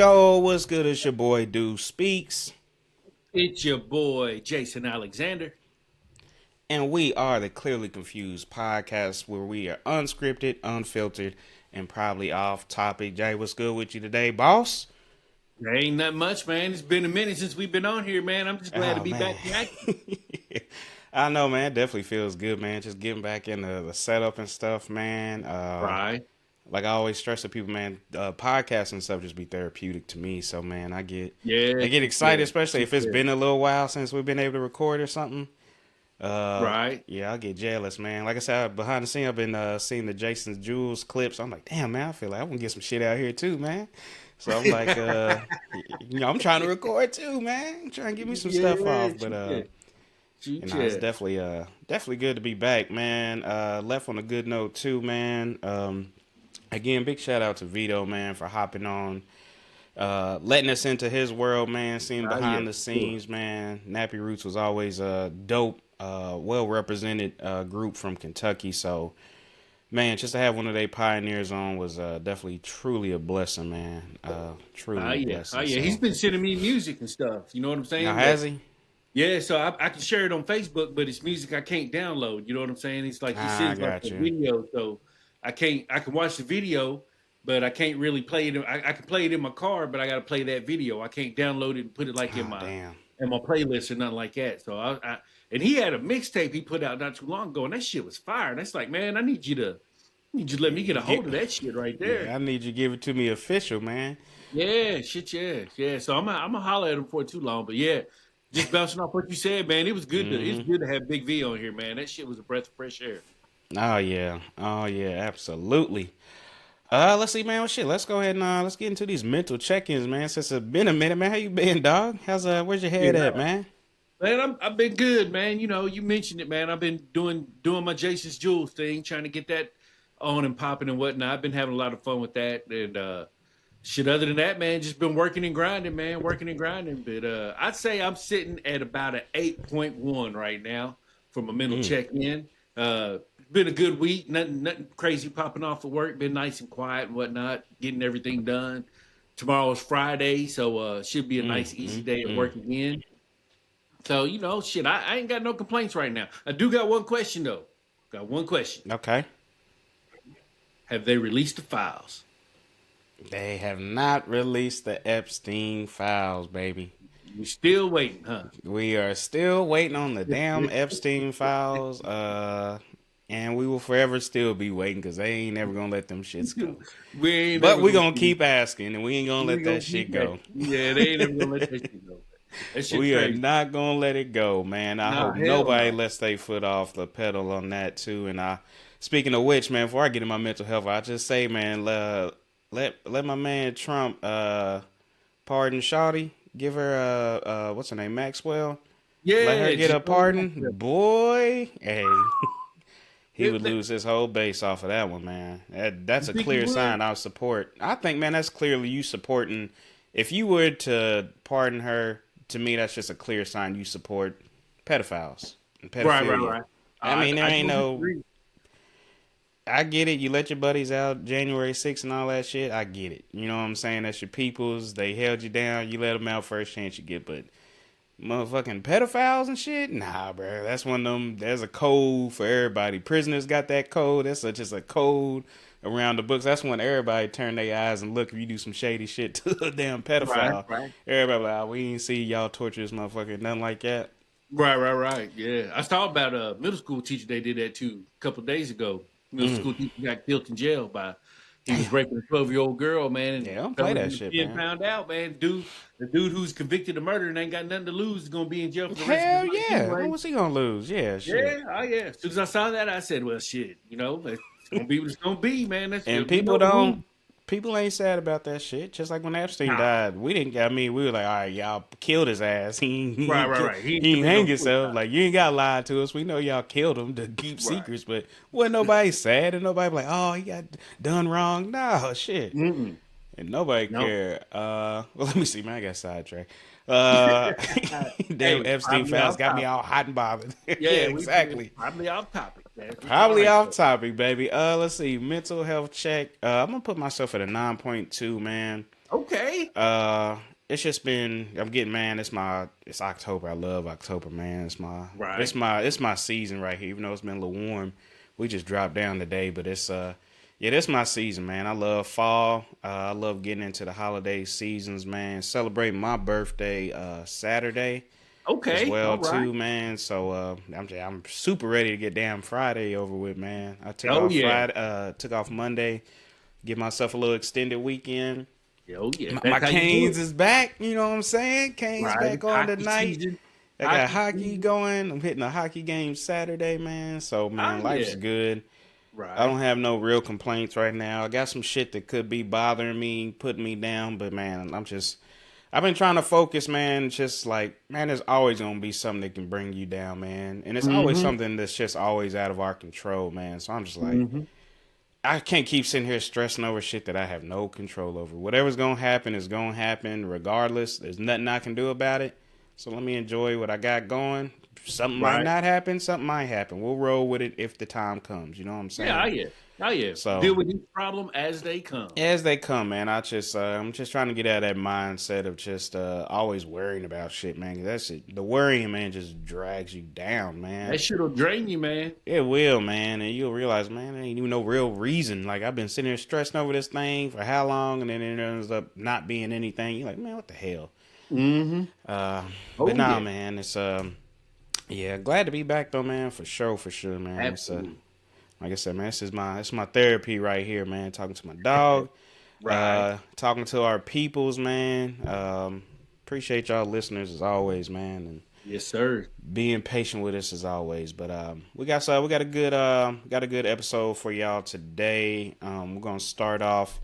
Yo, what's good? It's your boy Do Speaks, It's your boy Jason Alexander. and we are the Clearly Confused podcast where we are unscripted, unfiltered, and probably off topic. Jay, what's good with you today, boss? There ain't that much, man. It's been a minute since we've been on here, man. I'm just glad to Oh be man, back in action. I know, man. It definitely feels good, man. Just getting back into the setup and stuff, man. Right. Like I always stress to people, man. Podcasts and stuff just be therapeutic to me. So, man, Yeah, I get excited, yeah, especially if it's yeah. been a little while since we've been able to record or something. Right. Yeah, I'll get jealous, man. Like I said, behind the scene, I've been seeing the Jason's Jules clips. I'm like, damn, man, I feel like I want to get some shit out here too, man. So I'm like, I'm trying to record too, man. I'm trying to get me some stuff Yeah, off, but shoot yeah. Shoot it's yeah. definitely good to be back, man. Left on a good note too, man. Again, big shout out to Vito, man, for hopping on, letting us into his world, man. Seeing Ah, yeah. behind the Sure. scenes, man. Nappy Roots was always a dope, well represented group from Kentucky. So, man, just to have one of their pioneers on was definitely truly a blessing, man. Truly Ah, a yeah. Ah, blessing. yeah. He's So, been sending me music and stuff. You know what I'm now saying? But has he? yeah, so I can share it on Facebook, but it's music I can't download. You know what I'm saying? It's like he I sends like got a you. video, so I can't. I can watch the video, but I can't really play it. I can play it in my car, but I got to play that video. I can't download it and put it like Oh, damn. in my playlist or nothing like that. So and he had a mixtape he put out not too long ago, and that shit was fire. That's like, man, I need you to let me get a hold of that shit right Yeah, there. I need you to give it to me official, man. Yeah, shit, yeah, yeah. So I'm gonna holler at him for too long, but yeah, just bouncing off what you said, man. It was good to it's Hmm. good to have Big V on here, man. That shit was a breath of fresh air. Oh yeah, absolutely. Let's see, man. Well, shit, let's go ahead and let's get into these mental check-ins, man. Since it's been a minute, man. How you been, dog? Where's your head Yeah, at, man? man, I've been good, man. You know, you mentioned it, man. I've been doing my Jason's Jewels thing, trying to get that on and popping and whatnot. I've been having a lot of fun with that, and shit. Other than that, man, just been working and grinding, man, working and grinding. But I'd say I'm sitting at about an 8.1 right now for my mental Mm. check-in. Been a good week. Nothing crazy popping off at work. Been nice and quiet and whatnot, getting everything done. Tomorrow's Friday, so should be a Mm, nice, easy mm, day at mm. work again. So shit, I ain't got no complaints right now. I do got one question though. Got one question. Okay. Have they released the files? They have not released the Epstein files, baby. We still waiting, huh? We are still waiting on the damn Epstein files. And we will forever still be waiting because they ain't never gonna let them shits go. We ain't But never we gonna gonna see. keep asking, and we ain't gonna let We that gonna shit keep that. go. Yeah, they ain't never gonna let that shit go. That shit We are crazy. not gonna let it go, man. I Nah, hope hell nobody no. lets their foot off the pedal on that too. And speaking of which, man, before I get in my mental health, I just say, man, let my man Trump pardon Shawty. Give her what's her name, Maxwell. Let her Yeah, get just a throw it pardon, out boy. Hey, he would there. lose his whole base off of that one, man. That's You a think he clear would? sign I support. I think, man, that's clearly you supporting. If you were to pardon her, to me, that's just a clear sign you support pedophiles and Right, right, pedophilia. right. I mean, there I ain't do no. agree. I get it. You let your buddies out January 6th and all that shit. I get it. You know what I'm saying? That's your peoples. They held you down. You let them out first chance you get. But motherfucking pedophiles and shit? Nah, bro. That's one of them. There's a code for everybody. Prisoners got that code. That's just a code around the books. That's when everybody turn their eyes and look if you do some shady shit to a damn Right, pedophile. right. Everybody like, oh, we ain't see y'all torture this motherfucker. Nothing like that. Right, right, right. Yeah. I saw about a middle school teacher they did that too a couple of days ago. Middle Mm, school teacher got killed in jail by he was damn. raping a 12-year-old girl, man, and Yeah, don't play fellas that in the shit, pen man. found out, man. The dude who's convicted of murder and ain't got nothing to lose is gonna be in jail for the rest of his Hell life yeah. anyway. What's he gonna lose? Yeah, shit. Yeah, oh yeah. As soon as I saw that, I said, well shit, it's gonna be what it's gonna be, man. That's And we know people the don't. rules. People ain't sad about that shit. Just like when Epstein Nah. died, we didn't. I mean, we were like, all right, y'all killed his ass. Right, right, right. He ain't He ain't commit hang no himself. suicide. Like you ain't got to lie to us. We know y'all killed him to keep Right. secrets, but wasn't nobody sad and nobody like, oh, he got done wrong. No shit, Mm-mm. and nobody No. care. Well, let me see, man. I got sidetracked. Uh, damn Hey, Epstein probably files off got me topic. all hot and bothered. Yeah, Yeah, we exactly. probably off topic. That's what y'all Probably right off there. topic, baby. Let's see. Mental health check. I'm gonna put myself at a 9.2, man. Okay. Uh, it's just been. I'm getting, man. It's October. I love October, man. Right. It's my season right here. Even though it's been a little warm, we just dropped down today, but yeah, this my season, man. I love fall. I love getting into the holiday seasons, man. Celebrating my birthday Saturday as Okay. well All right. too, man. So I'm super ready to get down Friday over with, man. I Oh yeah. took off Monday, give myself a little extended weekend. Oh yeah. My That's how you do Canes it. is back. You know what I'm saying? Canes Right. back on Hockey tonight. season. I got Hockey hockey season. going. I'm hitting a hockey game Saturday, man. So Oh man, life's yeah. good. I Right. don't have no real complaints right now. I got some shit that could be bothering me, putting me down, but man, I've been trying to focus, man. Just like, man, there's always gonna be something that can bring you down, man. And it's always Mm-hmm. something that's just always out of our control, man. So I'm just like, Mm-hmm. I can't keep sitting here stressing over shit that I have no control over. Whatever's gonna happen is gonna happen regardless. There's nothing I can do about it. So let me enjoy what I got going. Something might Right. not happen, something might happen. We'll roll with it if the time comes. You know what I'm Yeah. Oh saying? yeah. Oh yeah. So Deal with each problem as they come. as they come, man, I'm just trying to get out of that mindset of just always worrying about shit, man. 'Cause that's it. The worrying, man, just drags you down, man. That shit'll drain you, man. It will, man, and you'll realize, man, there ain't even no real reason. Like I've been sitting here stressing over this thing for how long, and then it ends up not being anything. You're like, man, what the hell? Mm-hmm. Uh, but Oh nah, yeah. man, it's yeah, glad to be back though, man, for sure, man. It's Absolutely. like I said, man, it's my therapy right here, man. Talking to my dog, Right. talking to our peoples, man. Appreciate y'all listeners as always, man, and Yes, sir. being patient with us as always. But we got a good episode for y'all today. We're gonna start off.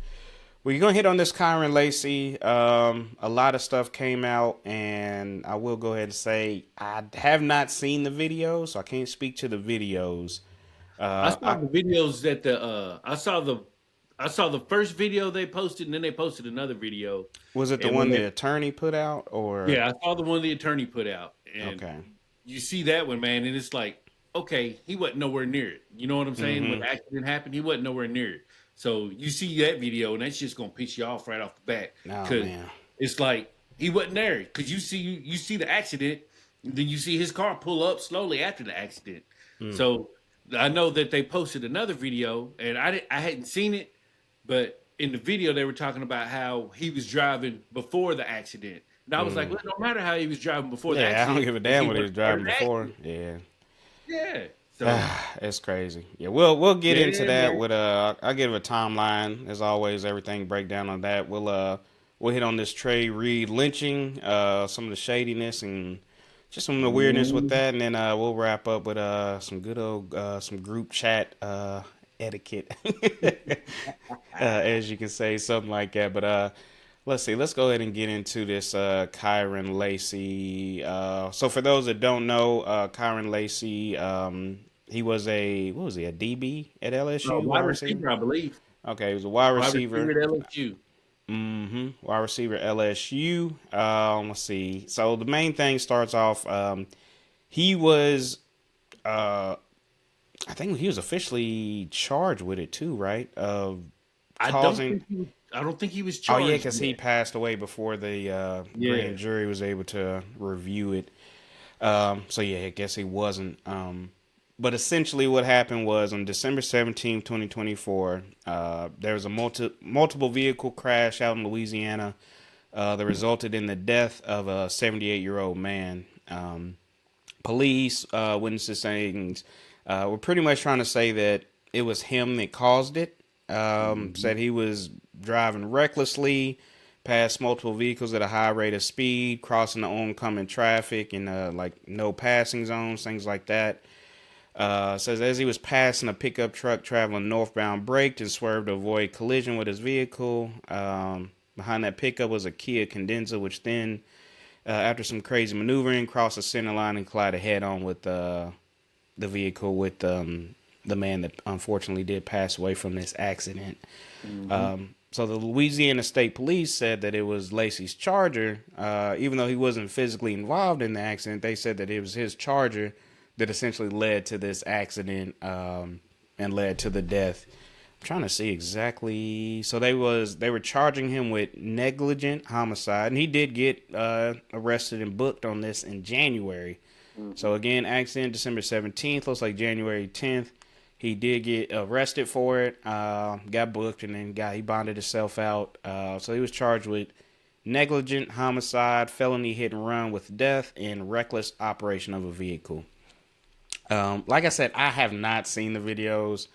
We're gonna hit on this Kyron Lacey. A lot of stuff came out, and I will go ahead and say I have not seen the video, so I can't speak to the videos. I saw I the videos that I saw the first video they posted, and then they posted another video. Was it the And when one the they attorney put out, or yeah, I saw the one the attorney put out, and okay? you see that one, man, and it's like, okay, he wasn't nowhere near it. You know what I'm saying? When Mm-hmm. the accident happened, he wasn't nowhere near it. So you see that video, and that's just gonna piss you off right off the bat, Oh because man. it's like he wasn't there. Because you see the accident, then you see his car pull up slowly after the accident. Mm. So I know that they posted another video, and I hadn't seen it, but in the video they were talking about how he was driving before the accident. And I was like, Mm. well, it don't matter how he was driving before the Yeah, I don't accident give a because damn he what he was was part of driving the before. accident. Yeah. Yeah. So It's crazy. Yeah, we'll get into yeah, that man. with I'll give a timeline as always. Everything breakdown on that. We'll hit on this Trey Reed lynching, some of the shadiness and just some of the weirdness with Mhm. that, and then we'll wrap up with some good old some group chat etiquette, as you can say, something like that. But let's see. Let's go ahead and get into this Kyron Lacey. So for those that don't know, Kyron Lacey, he was what was he, a DB at LSU, Wide wide receiver? receiver, I believe. Okay, he was a wide Wide receiver. receiver at LSU. Wide receiver LSU. Let's see. So the main thing starts off. He was, uh, I think he was officially charged with it too, right? Of causing. I don't think he was Oh yeah, charged because he yet. passed away before the Yeah. grand jury was able to review it. So yeah, I guess he wasn't. But essentially, what happened was on December 17th, 2024, there was a multiple vehicle crash out in Louisiana that resulted in the death of a 78-year-old man. Police, witnesses saying, were pretty much trying to say that it was him that caused it. Mhm. Said he was driving recklessly past multiple vehicles at a high rate of speed, crossing the oncoming traffic in like no passing zones, things like that. Says as he was passing a pickup truck traveling northbound, braked and swerved to avoid collision with his vehicle. Behind that pickup was a Kia Cadenza, which then, after some crazy maneuvering, crossed the center line and collided head on with the vehicle with the man that unfortunately did pass away from this accident. Mhm. So the Louisiana State Police said that it was Lacey's Charger, even though he wasn't physically involved in the accident. They said that it was his Charger that essentially led to this accident and led to the death trying to see exactly. So they were charging him with negligent homicide, and he did get arrested and booked on this in January. Mm-hmm. So again, accident December 17th. Looks like January 10th. He did get arrested for it. Got booked, and then he bonded himself out. So he was charged with negligent homicide, felony hit and run with death, and reckless operation of a vehicle. Like I said, I have not seen the videos.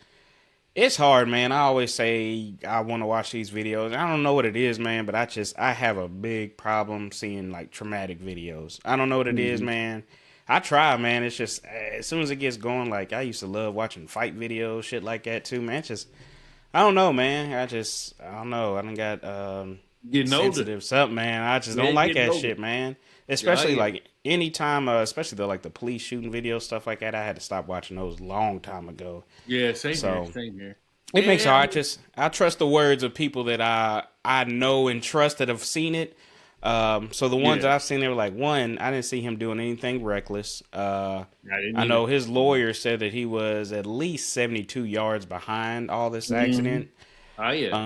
It's hard, man. I always say I want to watch these videos. I don't know what it is, man, but I have a big problem seeing like traumatic videos. I don't know what it is, Mm-hmm. man. I try, man. It's just as soon as it gets going, like I used to love watching fight videos, shit like that too, man. It's just I don't know, man. I don't know. I done got Getting older. sensitive something, man. I just Yeah, don't like getting that older. shit, man. Yeah, Especially yeah. like anytime, especially the police shooting videos, stuff like that. I had to stop watching those long time ago. Yeah, same here. So Same here. it makes it Yeah, I hard. mean, I trust the words of people that I know and trust that have seen it. So the ones yeah. that I've seen, they were like, one, I didn't see him doing anything reckless. I didn't I know either. his lawyer said that he was at least 72 yards behind all this Mm-hmm. accident. Oh yeah.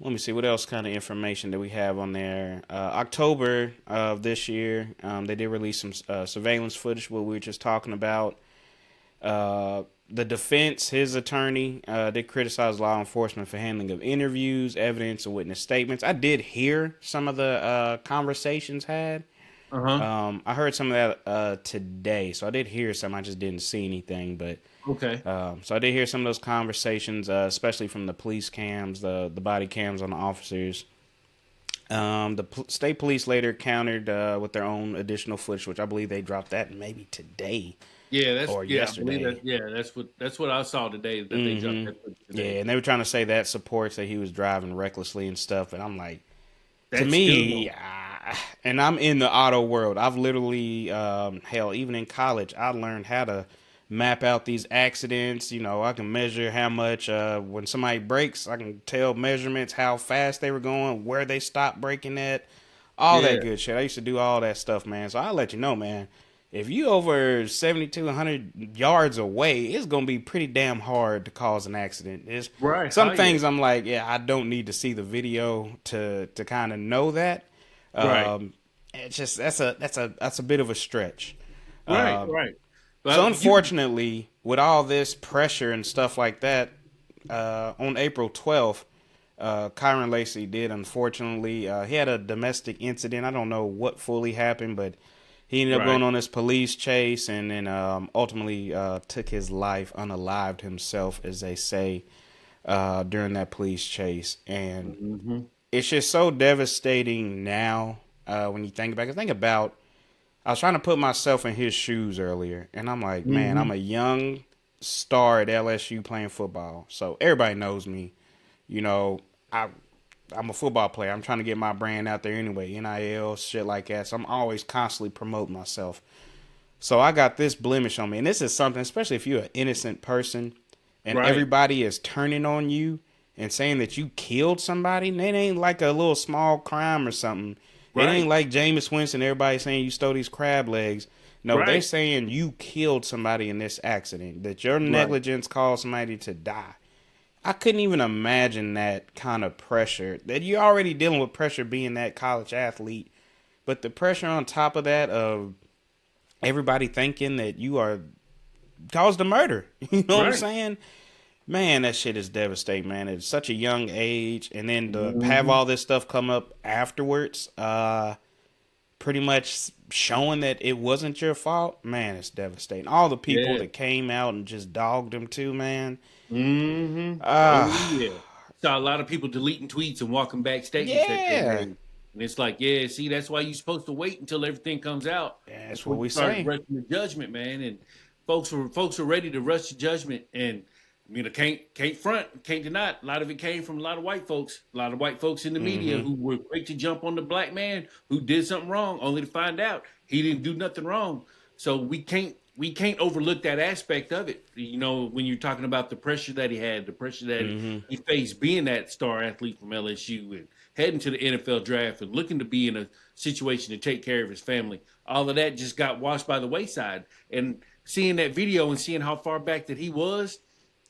Let me see what else kind of information that we have on there. October of this year, they did release some surveillance footage, what we were just talking about. The defense, his attorney, did criticize law enforcement for handling of interviews, evidence, and witness statements. I did hear some of the conversations had. Uh huh. I heard some of that today, so I did hear some. I just didn't see anything, but Okay. so I did hear some of those conversations, especially from the police cams, the body cams on the officers. State police later countered with their own additional footage, which I believe they dropped that maybe today Yeah, or I believe yesterday. that. Yeah, that's what I saw today. That they dropped hmm that footage Yeah, today. and they were trying to say that supports that he was driving recklessly and stuff. And I'm like, to That's still me, no. and I'm in the auto world. I've literally, hell, even in college, I learned how to map out these accidents. You know, I can measure how much when somebody brakes. I can tell measurements, how fast they were going, where they stopped braking at, all that Yeah. good shit. I used to do all that stuff, man. So I'll let you know, man. If you over 7,200 yards away, it's gonna be pretty damn hard to cause an accident. It's Right. Oh some yeah. things I'm like, yeah, I don't need to see the video to kind of know that. Right. Um, it's just that's a bit of a stretch. Right. Um, Right. so But you. unfortunately, with all this pressure and stuff like that, on April 12th, Kyron Lacey did unfortunately. He had a domestic incident. I don't know what fully happened, but he ended up Right. going on this police chase and then ultimately took his life, unalived himself, as they say, during that police chase. And Mm-hmm. it's just so devastating now when you think back. Think about, I was trying to put myself in his shoes earlier, and I'm like, man, I'm Mm-hmm. a young star at LSU playing football. So everybody knows me. You know, I I'm a football player. I'm trying to get my brand out there anyway, NIL, shit like that. So I'm always constantly promoting myself. So I got this blemish on me. And this is something, especially if you're an innocent person and Right. everybody is turning on you and saying that you killed somebody, and it ain't like a little small crime or something. It ain't Right. like Jameis Winston, everybody saying you stole these crab legs. No, they're Right. saying you killed somebody in this accident, that your Right. negligence caused somebody to die. I couldn't even imagine that kind of pressure. That you're already dealing with pressure being that college athlete, but the pressure on top of that of everybody thinking that you are caused a murder. You know what I'm Right. saying? Man, that shit is devastating, man. It's such a young age, and then to have Mm-hmm. all this stuff come up afterwards, pretty much showing that it wasn't your fault. Man, it's devastating. All the people Yeah. that came out and just dogged him too, man. Mm-hmm. Oh Ah, yeah. Saw a lot of people deleting tweets and walking back statements that they yeah. made. And it's like, yeah, see, that's why you're supposed to wait until everything comes out That's before what you we start say. rushing the judgment, man. And folks were ready to rush the judgment, and can't front, can't deny it. A lot of it came from a lot of white folks, a lot of white folks in the media Mm-hmm. who were quick to jump on the black man who did something wrong, only to find out he didn't do nothing wrong. So we can't overlook that aspect of it. You know, when you're talking about the pressure that he had, the pressure that Mm-hmm. he faced being that star athlete from LSU and heading to the NFL draft and looking to be in a situation to take care of his family. All of that just got washed by the wayside. And seeing that video and seeing how far back that he was,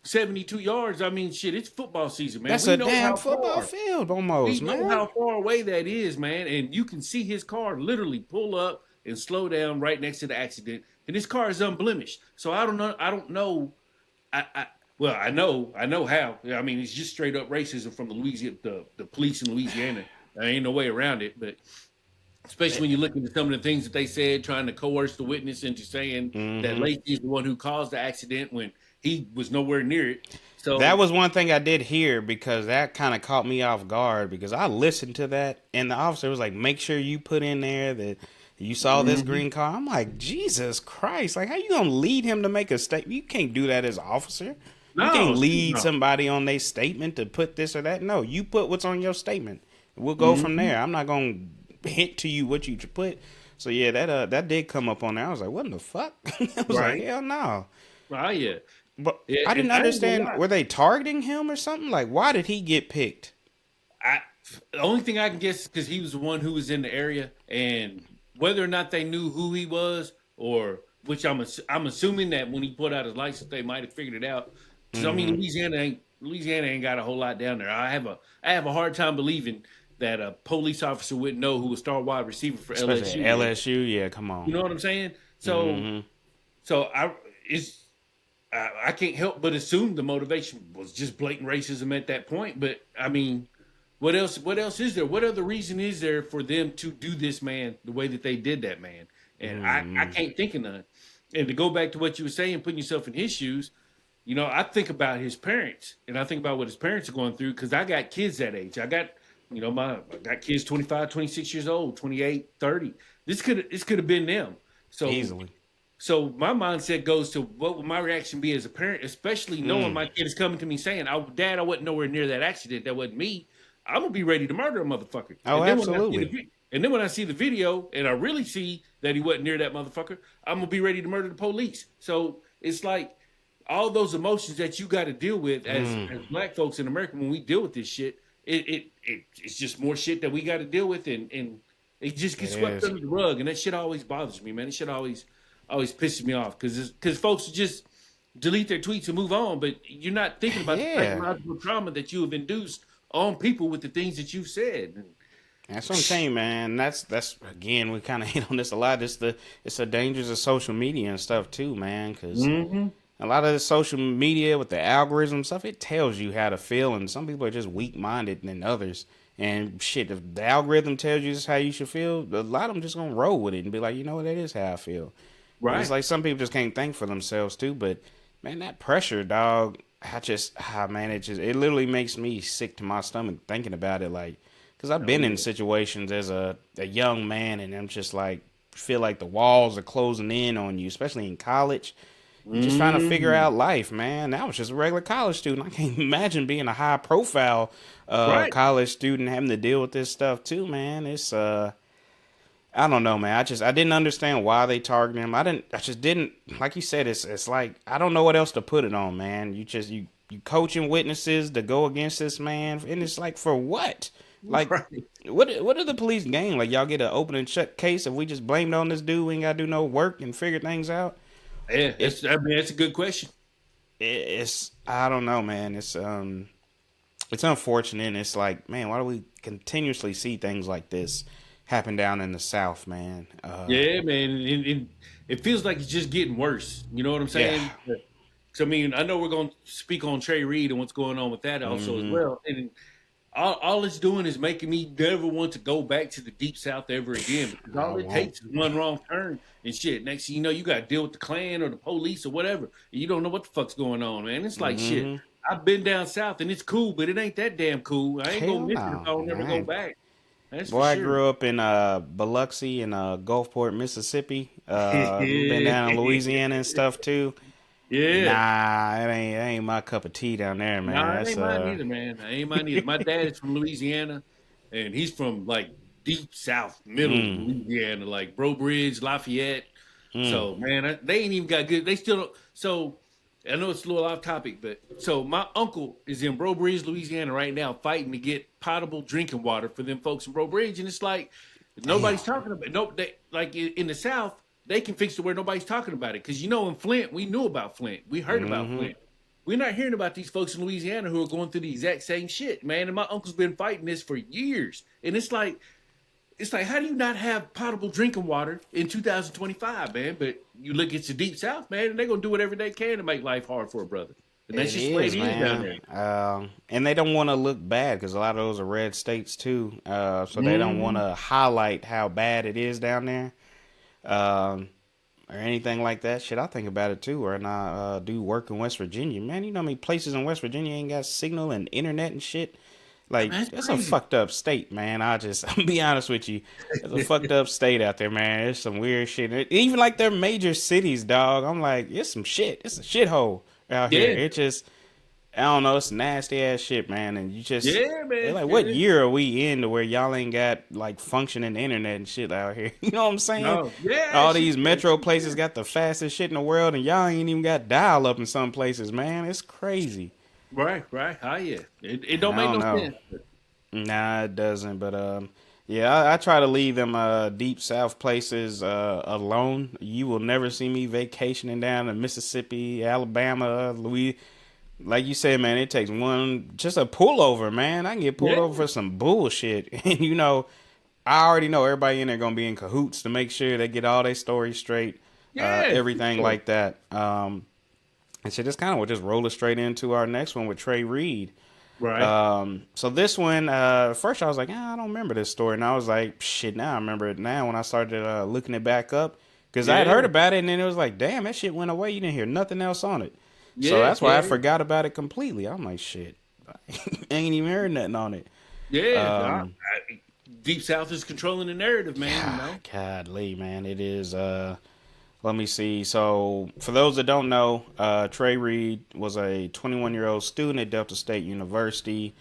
72 yards. I mean, shit, it's football season, man. That's We a know damn how football far. field We almost, know man. how far away that is, man. And you can see his car literally pull up and slow down right next to the accident. And his car is unblemished. So I don't know. I don't know. I well, I know how. I mean, it's just straight up racism from the Louisiana, the police in Louisiana. There ain't no way around it. But especially when you look into some of the things that they said, trying to coerce the witness into saying that Mm-hmm. Lacey is the one who caused the accident when he was nowhere near it. That So was one thing I did hear because that kind of caught me off guard because I listened to that and the officer was like, make sure you put in there that you saw this mhm. green car. I'm like, Jesus Christ. Like, how you going to lead him to make a statement? You can't do that as an officer. You can't No, lead no. somebody on their statement to put this or that. No, you put what's on your statement. We'll go from Mhm. there. I'm not going to hint to you what you should put. So, yeah, that did come up on there. I was like, what in the fuck? I was like, Right. hell no. Oh yeah. But Yeah, I and didn't I ain't gonna understand. lie. Were they targeting him or something? Like, why did he get picked? I the only thing I can guess is because he was the one who was in the area, and whether or not they knew who he was, or which I'm assuming that when he put out his license, they might have figured it out. Because I mean, Mm-hmm. Louisiana ain't got a whole lot down there. I have a hard time believing that a police officer wouldn't know who was star wide receiver for Especially at LSU is. LSU. Yeah, come You on. know what I'm saying? So Mm-hmm. so I it's I can't help but assume the motivation was just blatant racism at that point. But I mean, what else? What else is there? What other reason is there for them to do this man the way that they did that man? And I Mm-hmm. can't think of none. And to go back to what you were saying, putting yourself in his shoes, you know, I think about his parents and I think about what his parents are going through because I got kids that age. I got, you know, I got kids 25, 26 years old, 28, 30. This could have been them. So Easily. so my mindset goes to what would my reaction be as a parent, especially knowing Mm. my kid is coming to me saying, Dad, I wasn't nowhere near that accident. That wasn't me." I'm gonna be ready to murder a motherfucker. Oh, absolutely. And then when I see the video and I really see that he wasn't near that motherfucker, I'm gonna be ready to murder the police. So it's like all those emotions that you got to deal with Mm. as black folks in America when we deal with this shit. It's just more shit that we got to deal with, and it just It gets swept is. under the rug, and that shit always bothers me, man. It shit always pisses me off because folks just delete their tweets and move on, but you're not thinking about the Yeah. psychological trauma that you have induced on people with the things that you've said. That's what I'm saying, man. That's again, we kind of hit on this a lot. It's the dangers of social media and stuff too, man. Because Mm-hmm. a lot of the social media with the algorithm stuff, it tells you how to feel, and some people are just weak minded than others. And shit, if the algorithm tells you this is how you should feel, a lot of them just gonna roll with it and be like, you know what, that is how I feel. And it's Right. like some people just can't think for themselves too. But man, that pressure, dog, man, it literally makes me sick to my stomach thinking about it. Like, cause I've Oh been in yeah. situations as a young man, and I'm just like feel like the walls are closing in on you, especially in college. You're just trying to figure Mm-hmm. out life, man. I was just a regular college student. I can't imagine being a high profile Right. college student having to deal with this stuff too, man. It's I don't know, man. I didn't understand why they targeted him. I just didn't like you said, it's like I don't know what else to put it on, man. You coaching witnesses to go against this man, and it's like for what? Like Right. what are the police gain? Like y'all get an open and shut case if we just blamed on this dude, we ain't gotta do no work and figure things out? Yeah, It, I mean, that's a good question. it's I don't know, man. It's unfortunate. And it's like, man, why do we continuously see things like this happen down in the South, man? Yeah, man, and it feels like it's just getting worse. You know what I'm Yeah. saying? 'Cause, I mean, I know we're going to speak on Trey Reed and what's going on with that also as Hmm. well. And all it's doing is making me never want to go back to the deep south ever again because I all it won't. takes is one wrong turn and shit. Next thing you know, you got to deal with the Klan or the police or whatever. And you don't know what the fuck's going on, man. It's like shit. Hmm. I've been down south and it's cool, but it ain't that damn cool. I ain't gonna Hell miss it if I no. don't never go I back. That's Boy, for I sure. grew up in Biloxi and Gulfport, Mississippi. Been down in Louisiana and stuff too. Yeah. Nah, it ain't my cup of tea down there, man. No, it That's ain't mine either, man. It ain't mine either. My dad is from Louisiana, and he's from like deep south, middle of mm, Louisiana, like Bro Bridge, Lafayette. mm. So, man, they ain't even got good. They still don't. So, I know it's a little off topic, but so my uncle is in Bro Bridge, Louisiana right now, fighting to get potable drinking water for them folks in Bro Bridge, and it's like Damn. nobody's talking about. No, they like in the South, they can fix it where nobody's talking about it because you know in Flint, we knew about Flint, we heard about Hmm. Flint. we're not hearing about these folks in Louisiana who are going through the exact same shit, man. And my uncle's been fighting this for years. And it's like, how do you not have potable drinking water in 2025, man? But you look at the deep south, man, and they're gonna do whatever they can to make life hard for a brother. And that's It just the way it is, is down man. there. And they don't want to look bad because a lot of those are red states too. So they don't want Mm-hmm. to highlight how bad it is down there, um, or anything like that. Shit, I think about it too. When I do work in West Virginia, man, you know how many places in West Virginia ain't got signal and internet and shit. Like That's it's a crazy. fucked up state, man. I'll be honest with you. It's a fucked up state out there, man. There's some weird shit. Even like their major cities, dog. I'm like, it's some shit. It's a shithole out here. Yeah, It just I don't know, it's nasty ass shit, man. And you just yeah, they're man. like, what Yeah. year are we in to where y'all ain't got like functioning internet and shit out here? You know what I'm saying? No, yeah, All shit, these yeah, metro shit, yeah. places got the fastest shit in the world, and y'all ain't even got dial up in some places, man. It's crazy. Right, right. Oh yeah. It I don't make don't no know. sense. Nah, it doesn't. But yeah, I try to leave them deep south places alone. You will never see me vacationing down in Mississippi, Alabama, Louis. Like you said, man, it takes one just a pullover, man. I can get pulled Yeah, over for some bullshit, and I already know everybody in there gonna be in cahoots to make sure they get all their stories straight, yeah, for everything sure. like that. And so this kind of will just roll us straight into our next one with Trey Reed. Right. So this one, first I was like, I don't remember this story, and I was like, shit, now I remember it now when I started looking it back up because I had heard Yeah, about it, and then it was like, damn, that shit went away. You didn't hear nothing else on it, so yeah, that's why I yeah, forgot about it completely. I'm like, shit, I ain't even heard nothing on it. yeah. Um, Deep South is controlling the narrative, man. You God, know. Godly, man, it is. Let me see. So, for those that don't know, Trey Reed was a 21-year-old student at Delta State University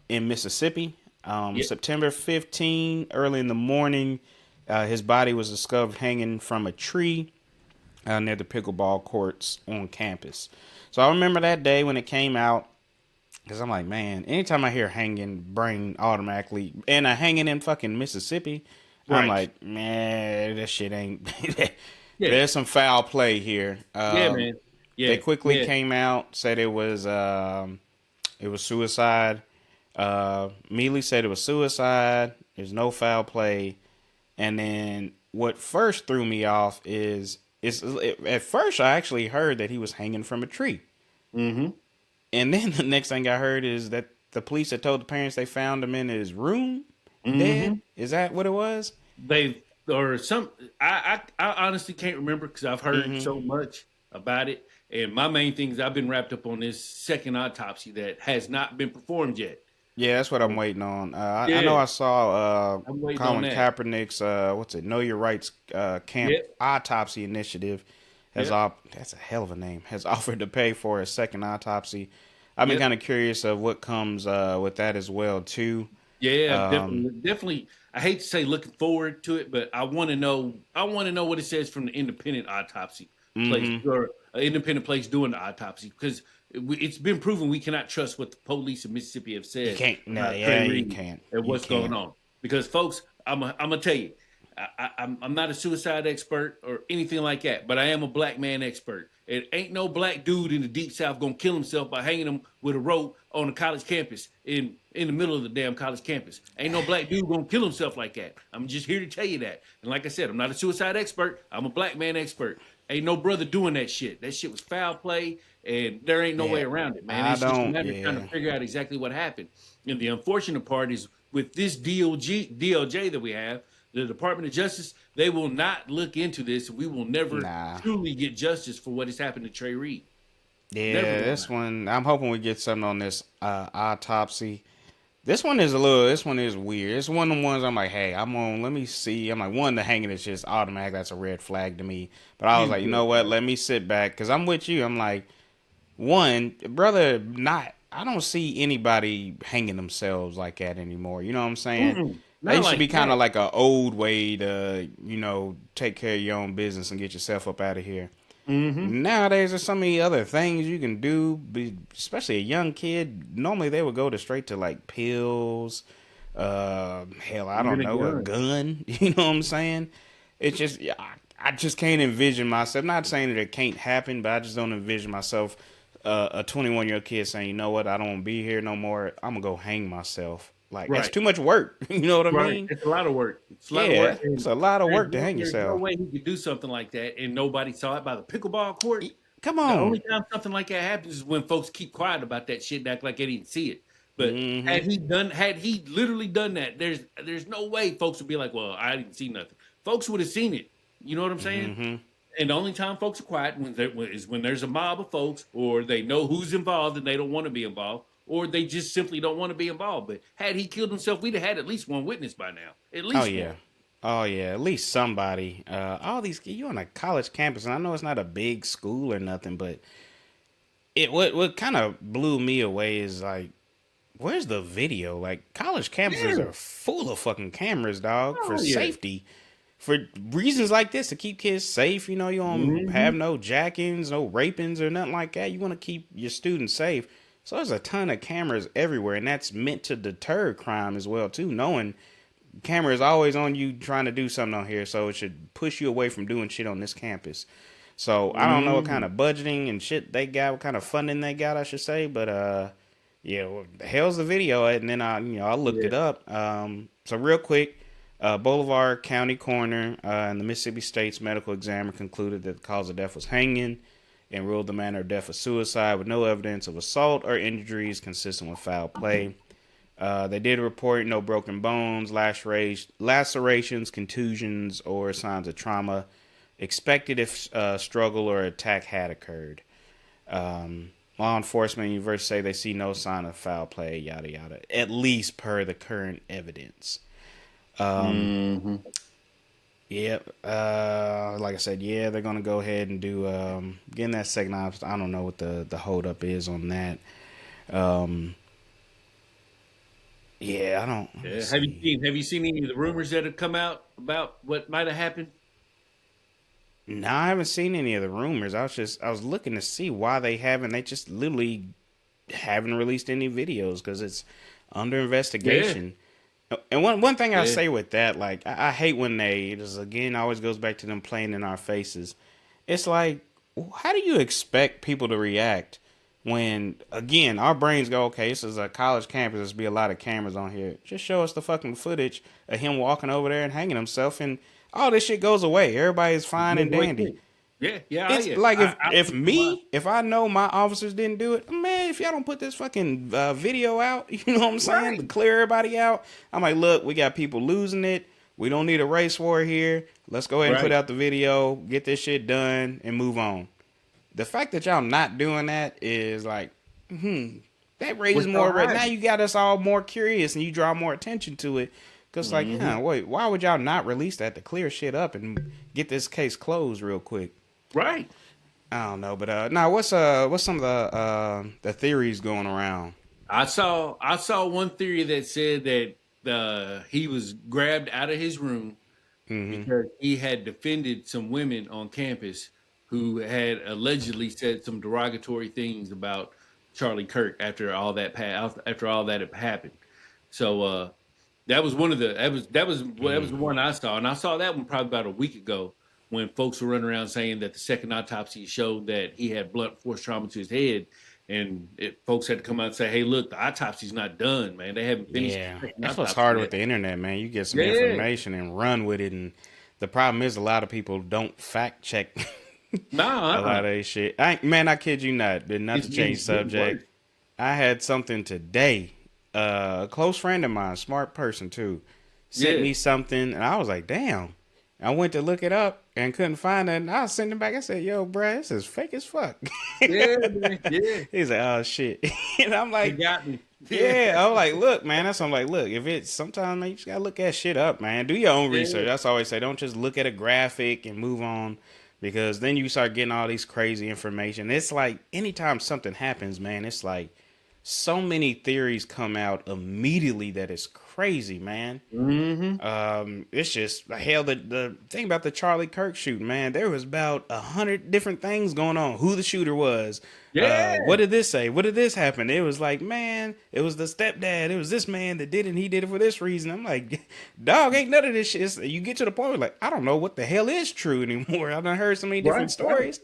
in Mississippi. Yeah, September 15, early in the morning, his body was discovered hanging from a tree near the pickleball courts on campus. So, I remember that day when it came out. Because I'm like, man, anytime I hear hanging, brain automatically, and a hanging in fucking Mississippi, I'm right. like, man, that shit ain't. Yeah, There's some foul play here. yeah, man. They Yeah, quickly yeah, came out, said it was suicide. Immediately said it was suicide. There's no foul play. And then what first threw me off at first I actually heard that he was hanging from a tree. mm-hmm. And then the next thing I heard is that the police had told the parents they found him in his room, Mm-hmm. dead. Is that what it was? They or some. I honestly can't remember because I've heard Hmm. so much about it. And my main thing is I've been wrapped up on this second autopsy that has not been performed yet. Yeah, that's what I'm waiting on. I know Yeah, I saw I'm waiting on Colin that. Kaepernick's what's it? Know Your Rights camp Yep, autopsy initiative yep, that's a hell of a name, has offered to pay for a second autopsy. I've been yep. kind of curious of what comes with that as well too. Yeah, Um, definitely, definitely. I hate to say looking forward to it, but I want to know. I want to know what it says from the independent autopsy place hmm or an independent place doing the autopsy because it's been proven we cannot trust what the police of Mississippi have You said can't. No, about Trey yeah, you Reed can't. and You what's going can't. on. Because, folks, I'm gonna tell you, I'm not a suicide expert or anything like that, but I am a black man expert. It ain't no black dude in the deep south gonna kill himself by hanging him with a rope on a college campus in the middle of the damn college campus. Ain't no black dude gonna kill himself like that. I'm just here to tell you that. And like I said, I'm not a suicide expert. I'm a black man expert. Ain't no brother doing that shit. That shit was foul play, and there ain't no way Yeah, around it, man. I It's just a don't. matter of trying to Yeah, figure out exactly what happened. And the unfortunate part is with this DOJ that we have, the Department of Justice, they will not look into this. We will never nah. truly get justice for what has happened to Trey Reed. Never Yeah, gonna this happen. one. I'm hoping we get something on this autopsy. This one is a little. This one is weird. It's one of the ones I'm like, hey, I'm on. Let me see. I'm like, one, the hanging is just automatic. That's a red flag to me. But I was like, Huge you red know what? flag. Let me sit back because I'm with you. I'm like, one, brother, not. I don't see anybody hanging themselves like that anymore. You know what I'm saying? Mm-mm. That Not used to like be kind that. of like an old way to, take care of your own business and get yourself up out of here. Mm-hmm. Nowadays, there's so many other things you can do, especially a young kid. Normally, they would go to straight to like pills, hell, I Even don't a know, a gun. gun. You know what I'm saying? It's just, yeah, I just can't envision myself. Not saying that it can't happen, but I just don't envision myself a 21-year-old kid saying, you know what, I don't want to be here no more. I'm gonna go hang myself. Like that's Right. too much work. You know what I Right. mean? It's a lot of work. It's a lot of Yeah, work. it's And a lot of work to hang there's no yourself. way he could do something like that and nobody saw it by the pickleball court. Come The on. only time something like that happens is when folks keep quiet about that shit and act like they didn't see it. But Mm-hmm. had he literally done that, there's no way folks would be like, well, I didn't see nothing. Folks would have seen it. You know what I'm saying? Mm-hmm. And the only time folks are quiet is when there's a mob of folks, or they know who's involved and they don't want to be involved, or they just simply don't want to be involved. But had he killed himself, we'd have had at least one witness by now. At Oh least yeah. one. Oh yeah, at least somebody. All these you on a college campus, and I know it's not a big school or nothing, but what kind of blew me away is like, where's the video? Like college campuses Yeah. are full of fucking cameras, dog, for Oh yeah. safety, for reasons like this to keep kids safe. You know, you don't Hmm. have no jackings, no rapings, or nothing like that. You want to keep your students safe. So there's a ton of cameras everywhere, and that's meant to deter crime as well too. Knowing camera is always on you trying to do something on here, so it should push you away from doing shit on this campus. So I don't know what kind Hmm. of budgeting and shit they got, what kind of funding they got, I should say, but yeah, well, the hell's the video? And then I looked Yeah. it up. So real quick, Bolivar County coroner and the Mississippi State's medical examiner concluded that the cause of death was hanging and ruled the manner of death a suicide with no evidence of assault or injuries consistent with foul play. They did report no broken bones, lacerations, contusions, or signs of trauma expected if struggle or attack had occurred. Law enforcement and university say they see no sign of foul play, yada yada, at least per the current evidence. Hmm. Yep. Like I said, yeah, they're gonna go ahead and do getting that second option. I don't know what the hold up is on that. Um, yeah, I don't. Let me Yeah. see. Have you seen any of the rumors that have come out about what might have happened? No, I haven't seen any of the rumors. I was looking to see why they haven't. They just literally haven't released any videos because it's under Yeah. investigation. And one thing I Yeah. say with that, like I hate when they just again always goes back to them playing in our faces. It's like, how do you expect people to react when again our brains go, okay, this is a college campus, there's be a lot of cameras on here. Just show us the fucking footage of him walking over there and hanging himself, and all this shit goes away. Everybody's fine Go and away dandy. quick. Yeah. Yeah. It's Yeah. like I if I know my officers didn't do it, man. If y'all don't put this fucking video out, you know what I'm saying, Right. to clear everybody out. I'm like, look, we got people losing it. We don't need a race war here. Let's go ahead and put Right. out the video, get this shit done, and move on. The fact that y'all not doing that is like, that raises What's all more. right? Now you got us all more curious, and you draw more attention to it. Cause like, Hmm. wait, why would y'all not release that to clear shit up and get this case closed real quick? Right. I don't know, but now what's some of the theories going around? I saw one theory that said that he was grabbed out of his room Mm-hmm. because he had defended some women on campus who had allegedly said some derogatory things about Charlie Kirk after all that had happened. So that was one of the that was the one I saw, and I saw that one probably about a week ago when folks were running around saying that the second autopsy showed that he had blunt force trauma to his head, and folks had to come out and say, "Hey, look, the autopsy's not done, man. They haven't finished Yeah, the second that's what's autopsy hard yet." with the internet, man. You get some Yeah, information and run with it, and the problem is a lot of people don't fact check nah, a lot of this shit. I kid you not. Not to change it's getting subject. worse. I had something today. A close friend of mine, smart person too, sent Yeah, me something, and I was like, "Damn!" I went to look it up and couldn't find it. And I was sending it back. I said, "Yo, bruh, this is fake as fuck." yeah, man, yeah. He's like, "Oh shit," and I'm They like, got me. Yeah, "Yeah." I'm like, "Look, man." That's what I'm like, "Look, if it's sometimes man, you just gotta look that shit up, man. Do your own yeah, research." That's all I always say. Don't just look at a graphic and move on, because then you start getting all these crazy information. It's like anytime something happens, man, it's like so many theories come out immediately that it's crazy, man. hmm, It's just hell. The thing about the Charlie Kirk shooting, man, there was about 100 different things going on. Who the shooter was, yeah, what did this say? What did this happen? It was like, man, it was the stepdad. It was this man that did it. And he did it for this reason. I'm like, dog, ain't none of this shit. You get to the point where like, I don't know what the hell is true anymore. I've done heard so many different right, right. stories.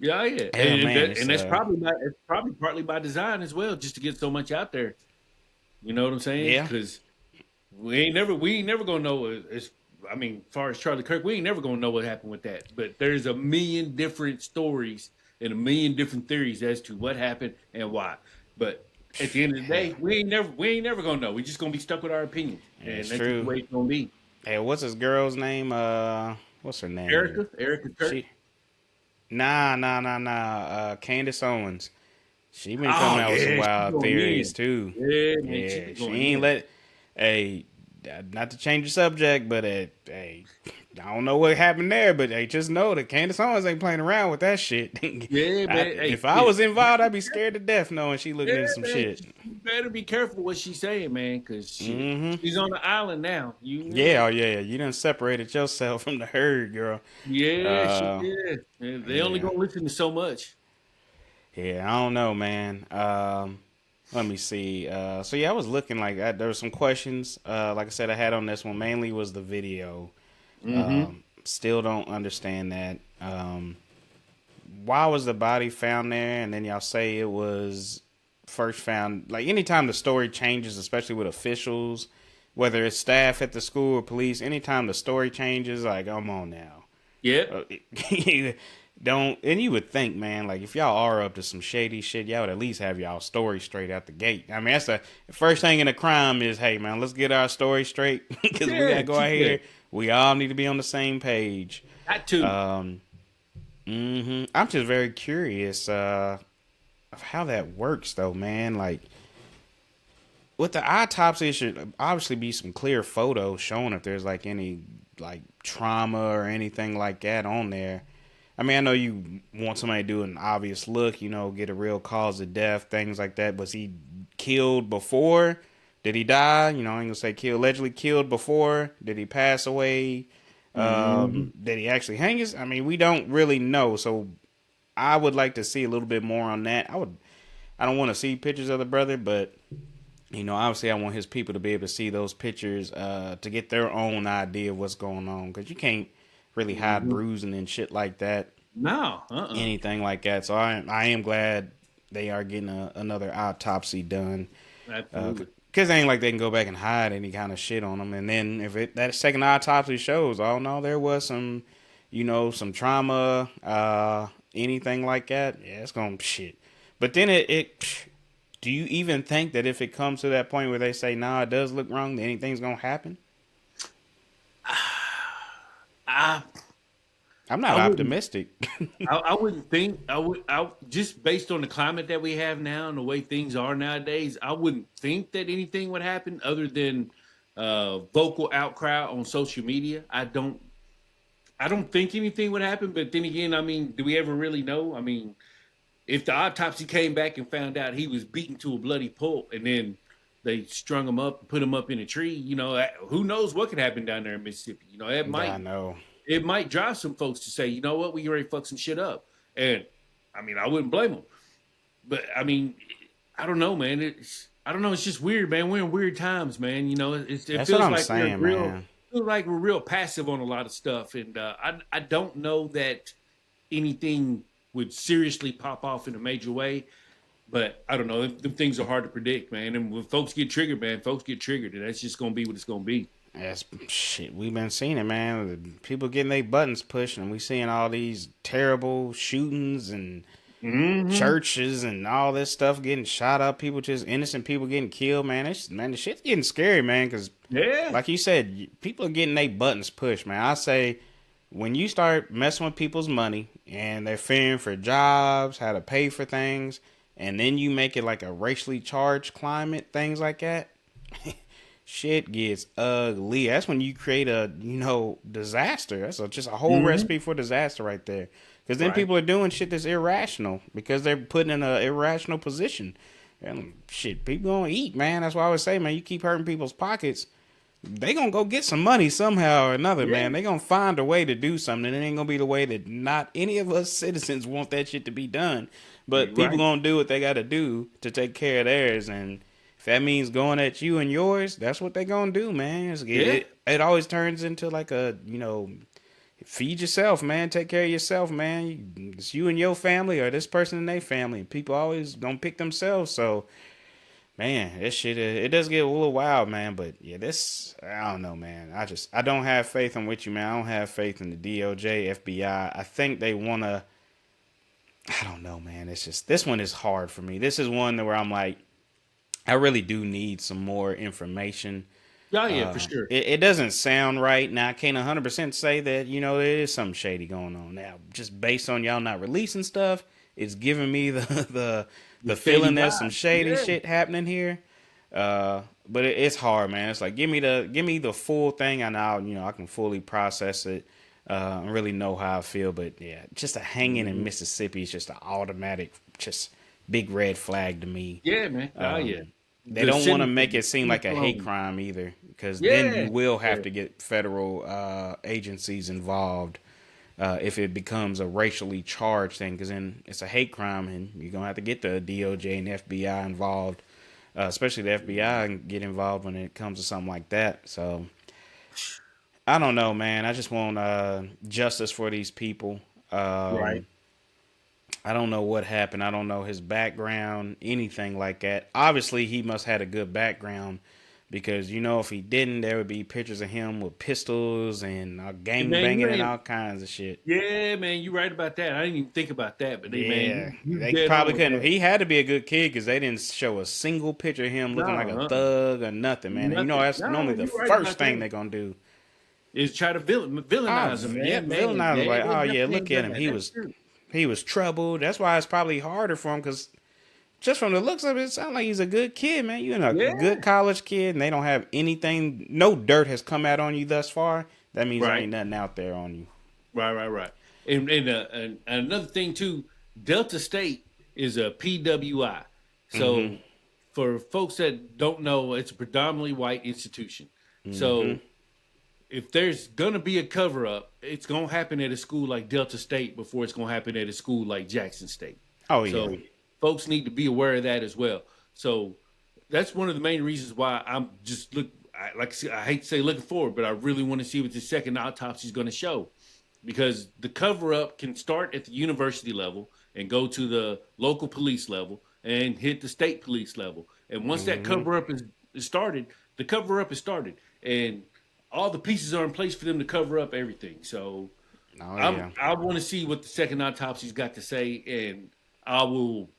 Yeah, yeah, Yeah, man, and it's that's probably partly by design as well, just to get so much out there. You know what I'm saying? yeah. Because we ain't never gonna know. I mean, as far as Charlie Kirk, we ain't never gonna know what happened with that. But there's a million different stories and a million different theories as to what happened and why. But at the end of the Hey, day, we ain't never gonna know. We just gonna be stuck with our opinions, and it's that's just the true. way it's gonna be. Hey, what's this girl's name? What's her name? Erica Kirk. She nah. Candace Owens. She been coming Oh out with some yeah, she wild going theories in. too. Yeah, man, she Yeah, be she going ain't in. let. Hey, not to change the subject, but hey, I don't know what happened there, but hey, just know that Candace Owens ain't playing around with that shit. Yeah, man. Hey, If I shit. was involved, I'd be scared to death knowing she looking Yeah, into some man. shit. You better be careful what she's saying, man, because shit, Mm-hmm. she's on the island now. Yeah, oh yeah, you done separated yourself from the herd, girl. Yeah, she Uh, did. And they only yeah. gonna listen to so much. Yeah, I don't know, man. Let me see. So yeah, I was looking like that. There were some questions. Like I said, I had on this one mainly was the video. Mm-hmm. Still don't understand that. Why was the body found there? And then y'all say it was first found. Like anytime the story changes, especially with officials, whether it's staff at the school or police, anytime the story changes, like come on now. Yep. Uh, don't and you would think, man, like if y'all are up to some shady shit, y'all would at least have y'all story straight out the gate. I mean, that's the first thing in a crime is, hey, man, let's get our story straight because we Yeah, gotta go out yeah. here. We all need to be on the same page. Got to. Um, I'm just very curious of how that works, though, man. Like with the autopsy, it should obviously be some clear photos showing if there's like any like trauma or anything like that on there. I mean, I know you want somebody to do an obvious look, get a real cause of death, things like that. Was he killed before? Did he die? I ain't gonna say killed, allegedly killed before. Did he pass away? Mm-hmm. Did he actually hang his? I mean, we don't really know. So I would like to see a little bit more on that. I don't want to see pictures of the brother, but obviously I want his people to be able to see those pictures to get their own idea of what's going on because you can't really hide Mm-hmm. bruising and shit like that, No. Uh-uh. anything like that. So I am glad they are getting another autopsy done Absolutely. because it ain't like they can go back and hide any kind of shit on them. And then if that second autopsy shows, oh no, there was some trauma, anything like that, yeah, it's gonna shit. But then do you even think that if it comes to that point where they say, nah, it does look wrong, that anything's gonna happen? I I'm I not wouldn't optimistic. I wouldn't think I just based on the climate that we have now and the way things are nowadays, I wouldn't think that anything would happen other than vocal outcry on social media. I don't think anything would happen, but then again, I mean, do we ever really know? I mean, if the autopsy came back and found out he was beaten to a bloody pulp and then they strung him up, put him up in a tree, who knows what could happen down there in Mississippi? Yeah, I know. It might drive some folks to say, you know what, we ready to fuck some shit up. And I mean, I wouldn't blame them. But I mean, I don't know, man. I don't know. It's just weird, man. We're in weird times, man. It That's what feels I'm like saying, man. we're real passive on a lot of stuff, and I don't know that anything would seriously pop off in a major way. But I don't know. Them things are hard to predict, man. And when folks get triggered, man, folks get triggered, and that's just gonna be what it's gonna be. That's shit. We've been seeing it, man. People getting their buttons pushed, and we seeing all these terrible shootings and Mm-hmm. churches and all this stuff getting shot up. People just innocent people getting killed, man. The shit's getting scary, man. Because Yeah. like you said, people are getting their buttons pushed, man. I say when you start messing with people's money and they're fearing for jobs, how to pay for things, and then you make it like a racially charged climate, things like that. Shit gets ugly. That's when you create a disaster. That's just a whole Mm-hmm. recipe for disaster right there. Because then Right. people are doing shit that's irrational because they're put in an irrational position. And shit, people gonna eat, man. That's why I always say, man, you keep hurting people's pockets, they gonna go get some money somehow or another, Yeah. man. They gonna find a way to do something. It ain't gonna be the way that not any of us citizens want that shit to be done. But You're people right. gonna do what they gotta do to take care of theirs, and if that means going at you and yours, that's what they gonna do, man. Yeah. It always turns into like a feed yourself, man. Take care of yourself, man. It's you and your family, or this person and their family. People always gonna pick themselves. So, man, this shit it does get a little wild, man. But yeah, this I don't know, man. I don't have faith. I'm with you, man. I don't have faith in the DOJ, FBI. I think they wanna. I don't know, man. It's just this one is hard for me. This is one where I'm like, I really do need some more information. Oh yeah, for sure. It doesn't sound right. Now, I can't 100% say that, there is something shady going on. Now, just based on y'all not releasing stuff, it's giving me the feeling there's some shady shit happening here. But it's hard, man. It's like, give me the full thing, and I can fully process it and really know how I feel. But yeah, just a hanging in Mississippi is just an automatic, just big red flag to me. Yeah, man. Yeah. They don't want to make it seem like a hate crime either, because then you will have to get federal agencies involved if it becomes a racially charged thing, because then it's a hate crime and you're going to have to get the DOJ and FBI involved, especially the FBI and get involved when it comes to something like that. So I don't know, man. I just want justice for these people. Right. I don't know what happened. I don't know his background, anything like that. Obviously, he must have had a good background, because, if he didn't, there would be pictures of him with pistols and gang banging and all kinds of shit. Yeah, man, you're right about that. I didn't even think about that. But they probably couldn't. He had to be a good kid, because they didn't show a single picture of him looking like a thug or nothing, man. And that's normally the first thing they're going to do. Is try to villainize him, man. Yeah, villainize him. Like, oh, yeah, look at him. He was troubled. That's why it's probably harder for him, because just from the looks of it, it sounds like he's a good kid, man. You're a good college kid, and they don't have anything. No dirt has come out on you thus far. That means there ain't nothing out there on you. Right. And another thing, too, Delta State is a PWI. So for folks that don't know, it's a predominantly white institution. So if there's going to be a cover-up, it's going to happen at a school like Delta State before it's going to happen at a school like Jackson State. Oh, yeah. So folks need to be aware of that as well. So that's one of the main reasons why I'm just I hate to say looking forward, but I really want to see what the second autopsy is going to show, because the cover-up can start at the university level and go to the local police level and hit the state police level. And once that cover-up is started, the cover-up is started. And all the pieces are in place for them to cover up everything. So I want to see what the second autopsy's got to say, and I will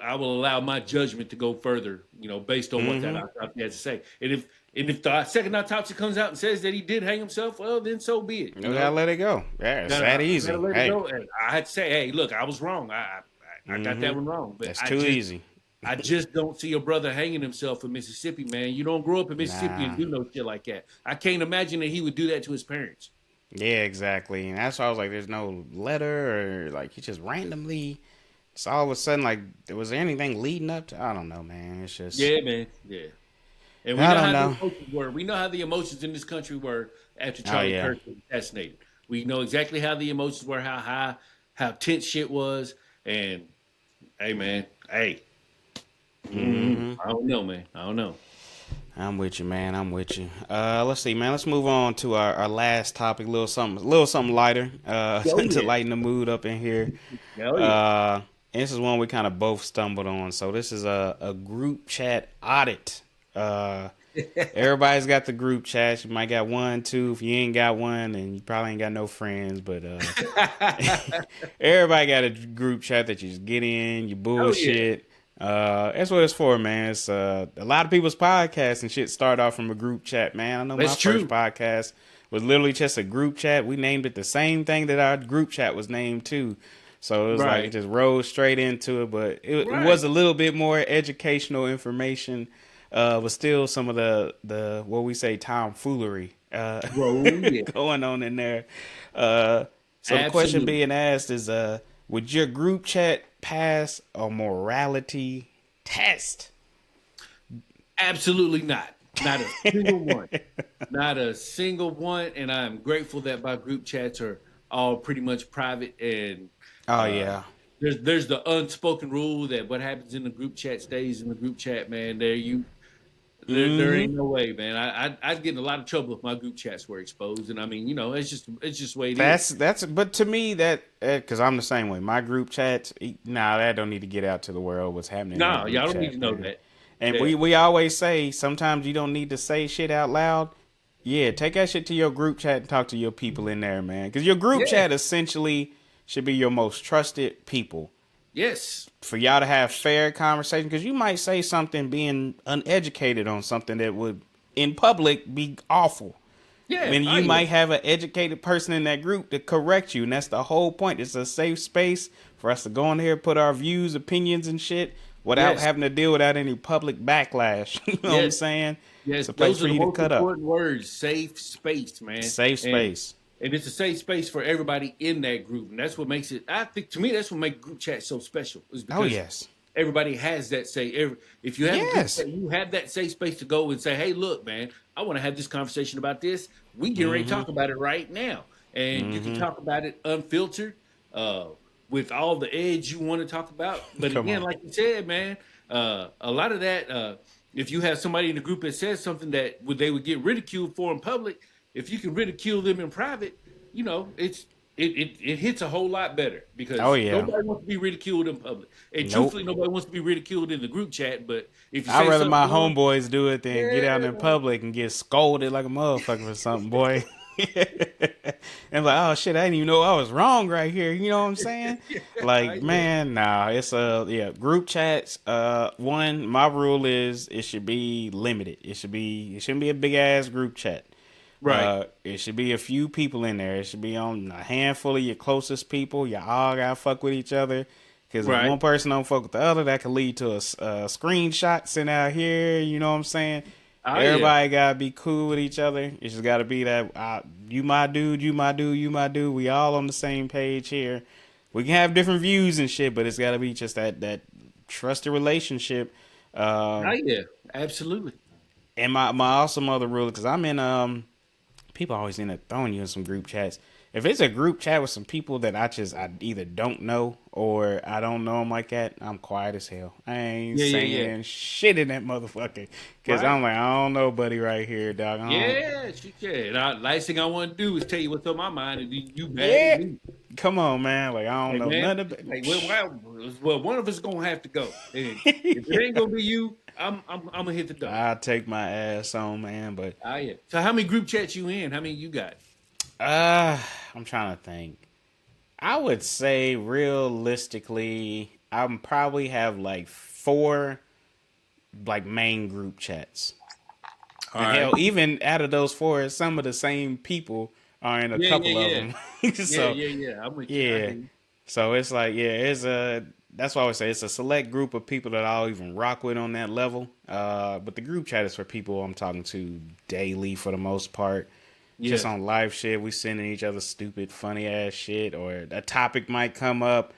allow my judgment to go further, based on what that autopsy has to say. And if the second autopsy comes out and says that he did hang himself, well, then so be it. You gotta let it go. Yeah, it's that easy. Hey. I had to say, hey, look, I was wrong. I got that one wrong. But that's too easy. I just don't see a brother hanging himself in Mississippi, man. You don't grow up in Mississippi and do no shit like that. I can't imagine that he would do that to his parents. Yeah, exactly. And that's why I was like, there's no letter, or like he just randomly. It's all of a sudden like, was there anything leading up to? I don't know, man. It's just man. Yeah. And we know how the emotions were. We know how the emotions in this country were after Charlie Kirk was assassinated. We know exactly how the emotions were, how tense shit was, and hey, man, hey. I don't know, man. I don't know. I'm with you, man. I'm with you. Let's see, man. Let's move on to our last topic. A little something lighter to lighten the mood up in here. And this is one we kind of both stumbled on. So this is a group chat audit. Everybody's got the group chat. You might got one, two. If you ain't got one, then you probably ain't got no friends. But everybody got a group chat that you just get in, you bullshit. That's what it's for, man. It's a lot of people's podcasts and shit start off from a group chat, man. I know first podcast was literally just a group chat. We named it the same thing that our group chat was named too. So it was like it just rolled straight into it, but it was a little bit more educational information. But still some of the what we say tomfoolery going on in there. So the question being asked is, would your group chat pass a morality test? Absolutely not. Not a single one. Not a single one. And I'm grateful that my group chats are all pretty much private. And there's the unspoken rule that what happens in the group chat stays in the group chat, man. There Mm-hmm. ain't no way, man. I'd get in a lot of trouble if my group chats were exposed. And I mean, it's just the way it is. That's but to me that because I'm the same way. My group chats, nah, that don't need to get out to the world what's happening in that No, group y'all don't need to chat, know man. that. And Yeah. we always say sometimes you don't need to say shit out loud. Yeah, take that shit to your group chat and talk to your people in there, man. Because your group Yeah. chat essentially should be your most trusted people Yes. for y'all to have fair conversation. Because you might say something being uneducated on something that would in public be awful. Yeah. When Oh you yeah. might have an educated person in that group to correct you, and that's the whole point. It's a safe space for us to go in here, put our views, opinions, and shit without Yes. having to deal without any public backlash. You know what I'm Yes. saying? It's Yes. a place Those are for the you to most cut up. important words. Safe space, man. Safe And space. and it's a safe space for everybody in that group. And that's what makes it, I think, to me, that's what makes group chat so special, is Oh because yes, everybody has that say. If you have a group yes. chat, you have that safe space to go and say, hey, look, man, I want to have this conversation about this. We get ready to Mm-hmm. talk about it right now. And you can Mm-hmm. talk about it unfiltered, uh, with all the edge you want to talk about. But Come again, on. like you said, man, a lot of that, if you have somebody in the group that says something that they would get ridiculed for in public, if you can ridicule them in private, it hits a whole lot better Oh because yeah. nobody wants to be ridiculed in public. And Nope. truthfully, nobody wants to be ridiculed in the group chat. But if you I'd say rather something my dumb, homeboys do it than get out yeah, in public and get scolded like a motherfucker for something, boy. And like, oh shit, I didn't even know I was wrong right here. You know what I'm saying? yeah, Like, yeah, man, nah, it's yeah, group chats. One, my rule is it should be limited. It shouldn't be a big ass group chat. right, It should be a few people in there. It should be on a handful of your closest people. You all gotta fuck with each other. Because if right. one person don't fuck with the other, that could lead to a screenshot sent out here. You know what I'm saying? Oh yeah, Everybody gotta be cool with each other. It just gotta be that you my dude, you my dude, you my dude. We all on the same page here. We can have different views and shit, but it's gotta be just that trusted relationship. oh Um, yeah, absolutely. and my awesome other rule, because I'm in people always end up throwing you in some group chats. If it's a group chat with some people that I either don't know or I don't know them like that, I'm quiet as hell. I ain't Yeah, yeah, yeah. saying shit in that motherfucker because Right. I'm like, I don't know, buddy, right here, dog. I don't. Yeah, she can. And last thing I want to do is tell you what's on my mind, and then you mad at Yeah, me. come on, man. Like I don't Hey know man, nothing about. hey, well, one of us gonna have to go, and if it ain't gonna be you, I'm gonna hit the door. I take my ass on, man. But Ah, yeah. So how many group chats you in? How many you got? uh, I'm trying to think. I would say realistically, I'm probably have like four like main group chats. All And right. hell, even out of those four, some of the same people are in a Yeah, yeah, couple of yeah, them. yeah, So yeah, yeah. I'm with you. I yeah, hear you. so it's like yeah, it's a that's why I would say it's a select group of people that I'll even rock with on that level. But the group chat is for people I'm talking to daily for the most part. Just Yeah. on live shit, we sending each other stupid, funny ass shit, or a topic might come up,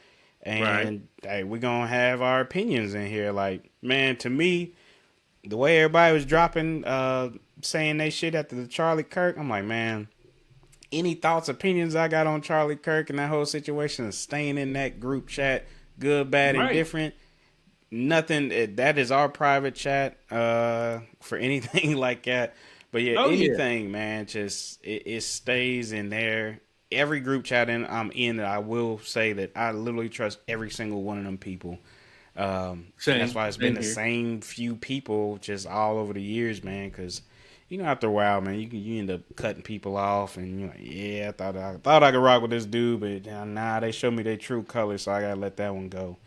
Right. and hey, we gonna have our opinions in here. Like, man, to me, the way everybody was dropping, saying they shit after the Charlie Kirk, I'm like, man, any thoughts, opinions I got on Charlie Kirk and that whole situation is staying in that group chat, good, bad, and Right. different. Nothing. That is our private chat. For anything like that. But yeah, Oh yeah. anything, man. Just it stays in there. Every group chat I'm in, I will say that I literally trust every single one of them people. And that's Same. why it's been Same the here. same few people just all over the years, man. Because after a while, man, you end up cutting people off, and you're like, yeah, I thought I could rock with this dude, but nah, they showed me their true colors, so I gotta let that one go.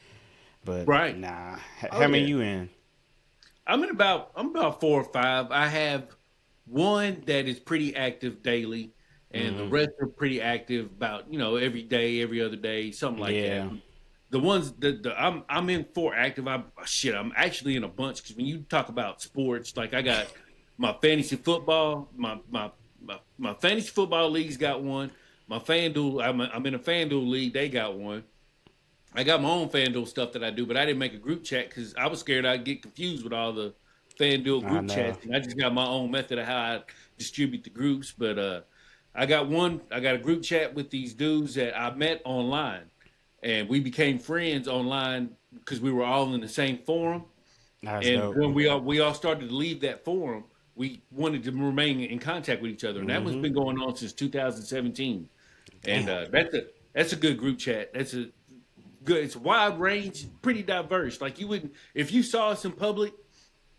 But Right. nah, Oh how many yeah. you in? I'm about 4 or 5. I have one that is pretty active daily, and the Hmm. rest are pretty active about every day, every other day, something like that. Yeah. The ones that I'm in 4 active. I'm actually in a bunch because when you talk about sports, like I got my fantasy football, my fantasy football league's got one. My FanDuel, I'm in a FanDuel league. They got one. I got my own FanDuel stuff that I do, but I didn't make a group chat because I was scared I'd get confused with all the FanDuel I group know. chats, and I just got my own method of how I distribute the groups. But I got one. I got a group chat with these dudes that I met online, and we became friends online because we were all in the same forum. That's And dope. when we all started to leave that forum, we wanted to remain in contact with each other, and that one's Mm-hmm. been going on since 2017. And Damn. that's a good group chat. That's a good. It's wide range, pretty diverse. Like you wouldn't, if you saw us in public,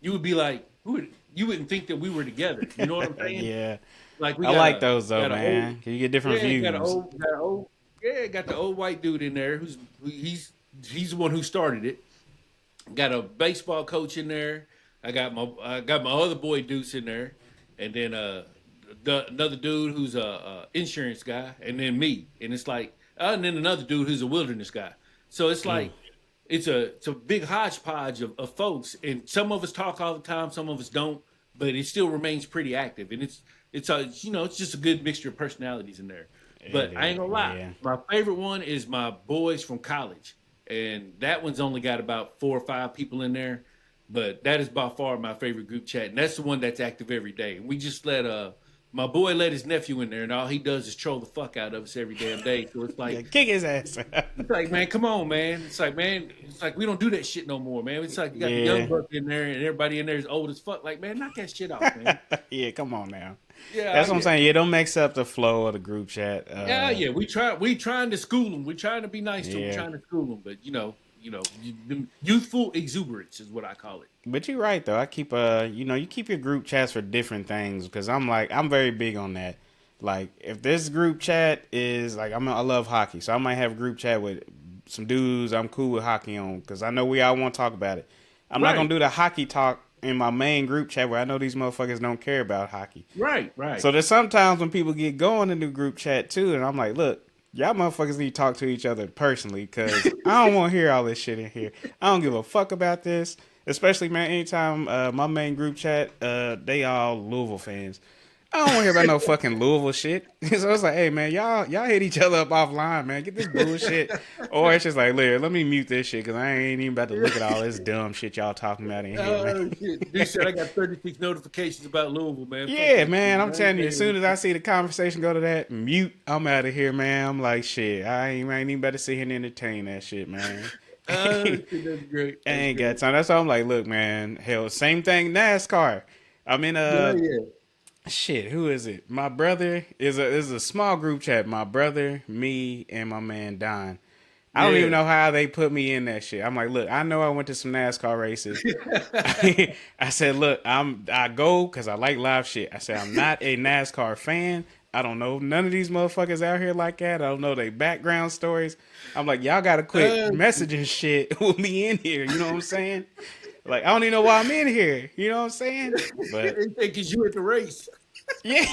you would be like, who would, you wouldn't think that we were together. You know what I'm saying? Yeah. Like we I like those though, got a old man. 'Cause you get different yeah, views. got the old white dude in there he's the one who started it. Got a baseball coach in there. I got my other boy Deuce in there, and then another dude who's a insurance guy, and then me, and it's like, and then another dude who's a wilderness guy. So it's Mm. like it's a big hodgepodge of folks, and some of us talk all the time, some of us don't, but it still remains pretty active, and it's just a good mixture of personalities in there. It But I ain't is. gonna lie, Yeah. my favorite one is my boys from college, and that one's only got about 4 or 5 people in there, but that is by far my favorite group chat, and that's the one that's active every day. And we just let my boy let his nephew in there, and all he does is troll the fuck out of us every damn day. So it's Yeah, like kick his ass. it's like, man, come on, man. It's like, man, it's like we don't do that shit no more, man. It's like you got the young Yeah. buck in there, and everybody in there is old as fuck. Like, man, knock that shit off, man. Yeah, come on now. Yeah, That's what I'm yeah, saying. Yeah, don't mix up the flow of the group chat. yeah. We trying to school them. We trying to be nice to them. Yeah. Trying to school them, but youthful exuberance is what I call it. But you're right though. I keep you keep your group chats for different things because I'm very big on that. Like if this group chat is like I love hockey, so I might have a group chat with some dudes I'm cool with hockey on because I know we all want to talk about it. I'm not gonna Right, do the hockey talk in my main group chat where I know these motherfuckers don't care about hockey. right. So there's sometimes when people get going in the group chat too, and I'm like, look, y'all motherfuckers need to talk to each other personally because I don't want to hear all this shit in here. I don't give a fuck about this. Especially, man, anytime my main group chat, they all Louisville fans. I don't want to hear about no fucking Louisville shit. So it's like, hey man, y'all hit each other up offline, man. Get this bullshit. Or it's just like, let me mute this shit because I ain't even about to look at all this dumb shit y'all talking about in here, man. Oh shit! Dude said I got 36 notifications about Louisville, man. Fuck Yeah, that man, shit. I'm I ain't telling you, as soon paying as I see the conversation go to that mute, I'm out of here, man. I'm like, shit, I ain't even better sit here and entertain that shit, man. Oh, I shit, that's great. That's ain't got great. time. That's why I'm like, look, man, hell, same thing, NASCAR. I'm in Yeah, yeah. shit, who is it? My brother is a small group chat. My brother, me, and my man Don. I don't even Yeah. know how they put me in that shit. I'm like, look, I know I went to some NASCAR races. I said, look, I go because I like live shit. I said I'm not a NASCAR fan. I don't know none of these motherfuckers out here like that. I don't know their background stories. I'm like, y'all gotta quit Uh, messaging shit with me in here. You know what I'm saying? Like, I don't even know why I'm in here. You know what I'm saying? But they think it's you at the race. yeah,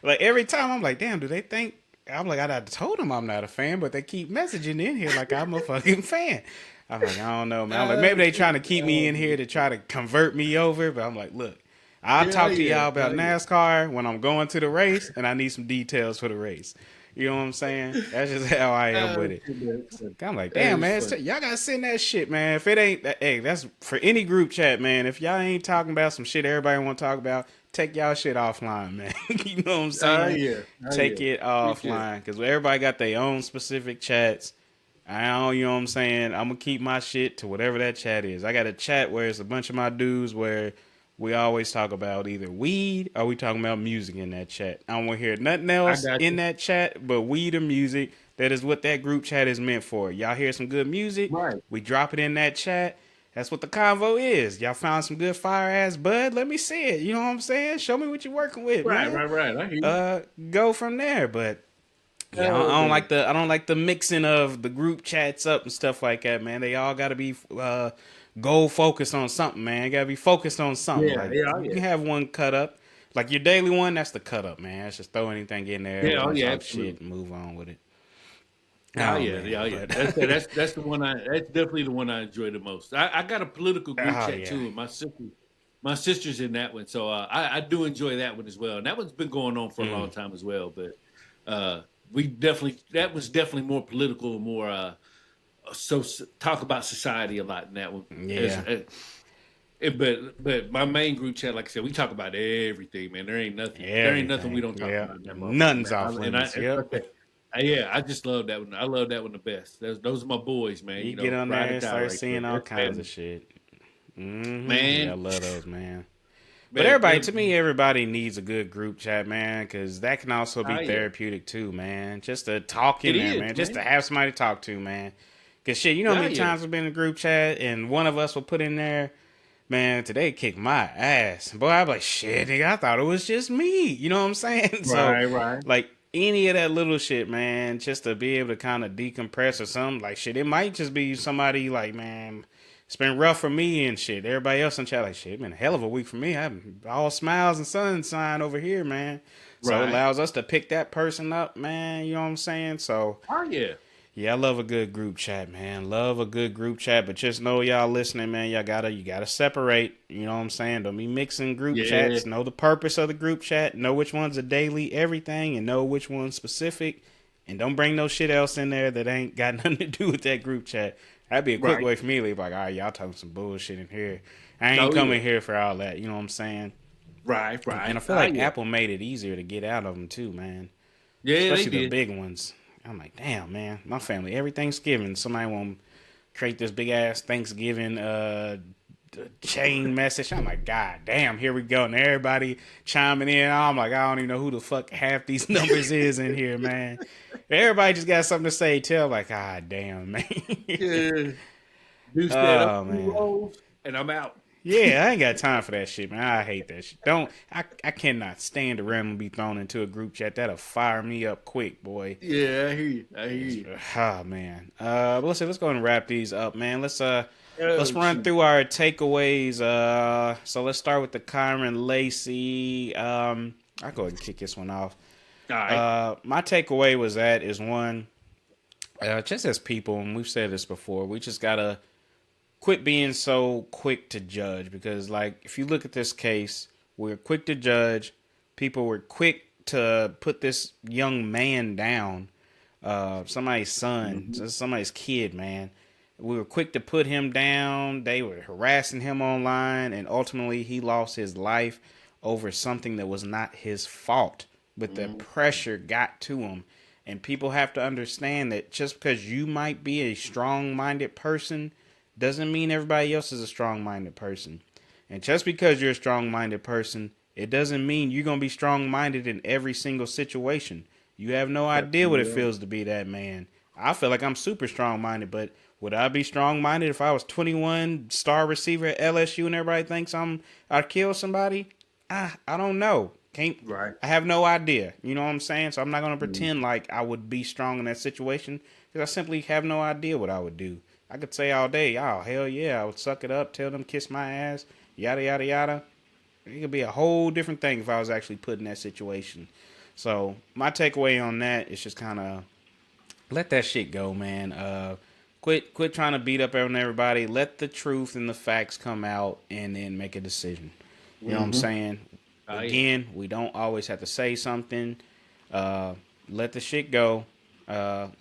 like every time I'm like, damn, do they think? I'm like, I told them I'm not a fan, but they keep messaging in here like I'm a fucking fan. I'm like, I don't know, man. I'm like, maybe they trying to keep me in here to try to convert me over, but I'm like, look, I'll Yeah, talk to yeah, y'all about yeah, yeah. NASCAR when I'm going to the race, and I need some details for the race. You know what I'm saying? That's just how I am with it. Shit, that's funny. I'm like, That damn, is man, funny. y'all gotta send that shit, man. If it ain't, hey, that's for any group chat, man. If y'all ain't talking about some shit everybody want to talk about, take y'all shit offline, man. You know what I'm Oh saying? yeah, oh Take yeah. it Appreciate it. offline because everybody got their own specific chats. I don't, you know what I'm saying? I'm gonna keep my shit to whatever that chat is. I got a chat where it's a bunch of my dudes where we always talk about either weed or we talking about music in that chat. I don't want to hear nothing I else got in you. that chat but weed or music. That is what that group chat is meant for. Y'all hear some good music, Right, we drop it in that chat. That's what the convo is. Y'all found some good fire ass bud. Let me see it. You know what I'm saying? Show me what you're working with, right, man. right, right. I hear you. Go from there. But yeah, Oh man. I don't like the mixing of the group chats up and stuff like that, man. They all got to be goal focused on something, man. Got to be focused on something. Yeah, Like yeah, oh you yeah, can have one cut up, like your daily one. That's the cut up, man. That's just throw anything in there. We're yeah, oh gonna yeah, talk absolutely. shit and move on with it. Oh Oh yeah, yeah, man, oh yeah. but That's the one that's definitely the one I enjoy the most. I got a political group oh chat yeah, too, and my sister's in that one, so I do enjoy that one as well. And that one's been going on for a long mm, time as well. But we definitely that was definitely more political, more talk about society a lot in that one. yeah, But my main group chat, like I said, we talk about everything, man. There ain't nothing we everything. don't talk Yeah, about in that motherfucker, nothing's man. off limits. It's Yep. okay. Yeah, I just love that one. I love that one the best. Those are my boys, man. You get on Ride there or and die start right there. seeing all That's kinds of family. shit. Yeah, I Man, love those, man. But man, everybody, to me, everybody needs a good group chat, man, because that can also be oh yeah, therapeutic too, man. Just to talk it in there, is, man. Just to man. have somebody to talk to, man. Because shit, you know how Oh many yeah, times we've been in a group chat and one of us will put in there, man, today kicked my ass. Boy, I'm like, shit, nigga, I thought it was just me. You know what I'm saying? So, right, right. like, any of that little shit, man, just to be able to kind of decompress or something, like, shit, it might just be somebody like, man, it's been rough for me and shit. Everybody else in chat, like, shit, it's been a hell of a week for me. I'm all smiles and sunshine over here, man. So it Right. allows us to pick that person up, man. You know what I'm saying? So, Oh yeah. yeah, I love a good group chat, man. Love a good group chat, but just know y'all listening, man. You gotta separate. You know what I'm saying? Don't be mixing group Yeah. chats. Know the purpose of the group chat. Know which one's a daily everything, and know which one's specific. And don't bring no shit else in there that ain't got nothing to do with that group chat. That'd be a quick Right. way for me to leave. Like, all right, y'all talking some bullshit in here. I ain't Oh yeah. coming here for all that. You know what I'm saying? Right, And I right. feel Oh like yeah. Apple made it easier to get out of them too, man, Yeah, they especially the did. big ones. I'm like, damn, man, my family every Thanksgiving somebody want to create this big ass Thanksgiving chain message. I'm like, God damn, here we go, and everybody chiming in. I'm like, I don't even know who the fuck half these numbers is in here, man. Everybody just got something to say. Tell like, God damn, man. Yeah. Dude said up Oh two man. rolls and I'm out. Yeah, I ain't got time for that shit, man. I hate that shit. I cannot stand to randomly be thrown into a group chat. That'll fire me up quick, boy. Yeah, I hear you. I hear It's, you. man. But let's go and wrap these up, man. Let's Oh run shoot. through our takeaways. So let's start with the Kyron Lacey. I'll go ahead and kick this one off. All right. My takeaway was that is one, just as people, and we've said this before, we just gotta quit being so quick to judge because, like, if you look at this case, we're quick to judge. People were quick to put this young man down, somebody's son, Mm-hmm. somebody's kid, man. We were quick to put him down. They were harassing him online, and ultimately he lost his life over something that was not his fault. But the Mm-hmm. pressure got to him. And people have to understand that just because you might be a strong minded person doesn't mean everybody else is a strong minded person. And just because you're a strong minded person, it doesn't mean you're going to be strong minded in every single situation. You have no idea what it Absolutely. feels to be that man. I feel like I'm super strong minded, but would I be strong minded if I was 21 star receiver at LSU and everybody thinks I'd kill somebody? I don't know. Can't Right. I have no idea. You know what I'm saying? So I'm not gonna Mm-hmm. pretend like I would be strong in that situation because I simply have no idea what I would do. I could say all day, oh hell yeah, I would suck it up, tell them kiss my ass, yada yada yada. It could be a whole different thing if I was actually put in that situation. So my takeaway on that is just kind of let that shit go, man. Quit trying to beat up on everybody. Let the truth and the facts come out, and then make a decision. You know what I'm Mm-hmm. saying? Oh yeah. Again, we don't always have to say something. Uh, let the shit go.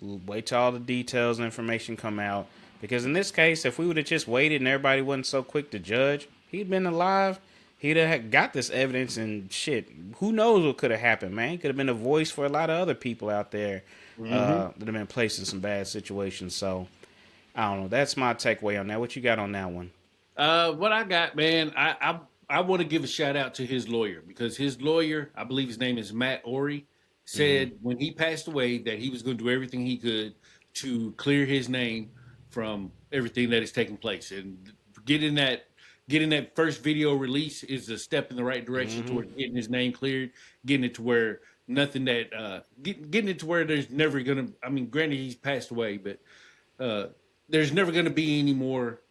Wait till all the details and information come out. Because in this case, if we would have just waited and everybody wasn't so quick to judge, he'd been alive. He'd have got this evidence and shit. Who knows what could have happened, man? He could have been a voice for a lot of other people out there Mm-hmm. that have been placed in some bad situations. So I don't know. That's my takeaway on that. What you got on that one? What I got, man, I want to give a shout out to his lawyer because his lawyer, I believe his name is Matt Ori, Mm-hmm. said when he passed away that he was going to do everything he could to clear his name from everything that is taking place. And getting that getting that first video release is a step in the right direction Mm-hmm. towards getting his name cleared, getting it to where nothing that getting it to where there's never gonna. I mean, granted he's passed away, but uh, there's never going to be any more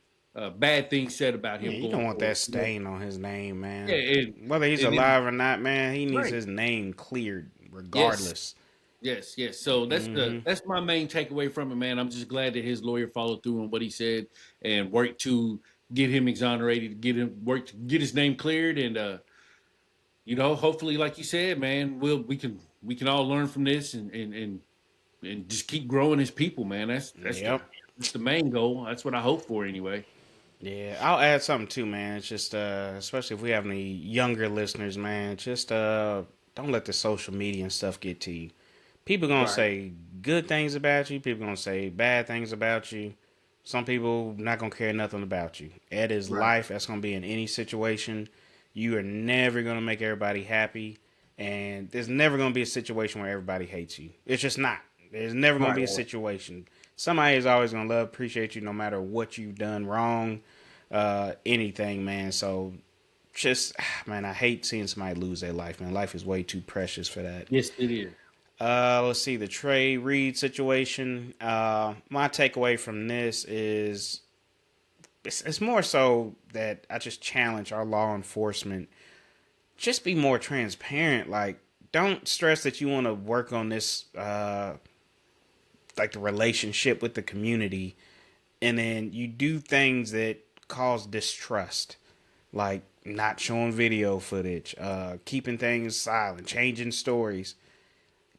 bad things said about Yeah, him you going don't want forward. that You know? stain on his name, Yeah, man. and Whether he's and then alive or not, man, he needs right, his name cleared yes, regardless. yes, yes. So Mm-hmm. that's my main takeaway from it, man. I'm just glad that his lawyer followed through on what he said and worked to get him exonerated, get his name cleared, and hopefully, like you said, man, we can all learn from this and just keep growing as people, man. Yep. That's the main goal. That's what I hope for, anyway. Yeah, I'll add something too, man. It's just, especially if we have any younger listeners, man. Just don't let the social media and stuff get to you. People gonna Right. say good things about you. People gonna say bad things about you. Some people not gonna care nothing about you. That is Right. life. That's gonna be in any situation. You are never gonna make everybody happy, and there's never gonna be a situation where everybody hates you. It's just not. There's never gonna Right. be a situation. Somebody is always gonna love, appreciate you, no matter what you've done wrong, anything, man. So just, man, I hate seeing somebody lose their life, man. Life is way too precious for that. Yes, it is. Let's see the Trey Reed situation. My takeaway from this is it's more so that I just challenge our law enforcement. Just be more transparent. Like, don't stress that you want to work on this, like the relationship with the community, and then you do things that cause distrust, like not showing video footage, keeping things silent, changing stories.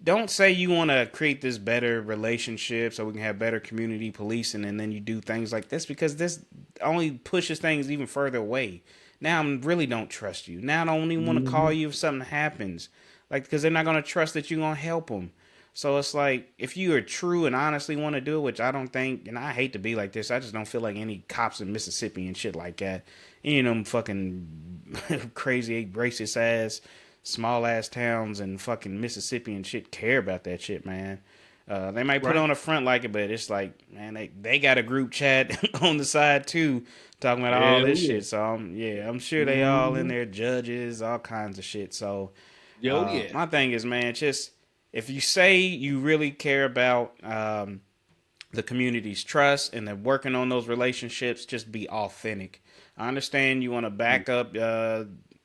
Don't say you want to create this better relationship so we can have better community policing, and then you do things like this, because this only pushes things even further away. Now I really don't trust you. Now I don't even want to Hmm. call you if something happens, like, because they're not going to trust that you're going to help them. So it's like, if you are true and honestly want to do it, which I don't think, and I hate to be like this, I just don't feel like any cops in Mississippi and shit like that, any of them fucking crazy racist ass small ass towns in fucking Mississippi and shit care about that shit, man. They might put Right. on a front like it, but it's like, man, they got a group chat on the side too, talking about all Hell this yeah. shit. So yeah, I'm sure they all in Hmm. there, judges, all kinds of shit. So Yo, yeah. my thing is, man, just if you say you really care about the community's trust and they're working on those relationships, just be authentic. I understand you want to back up.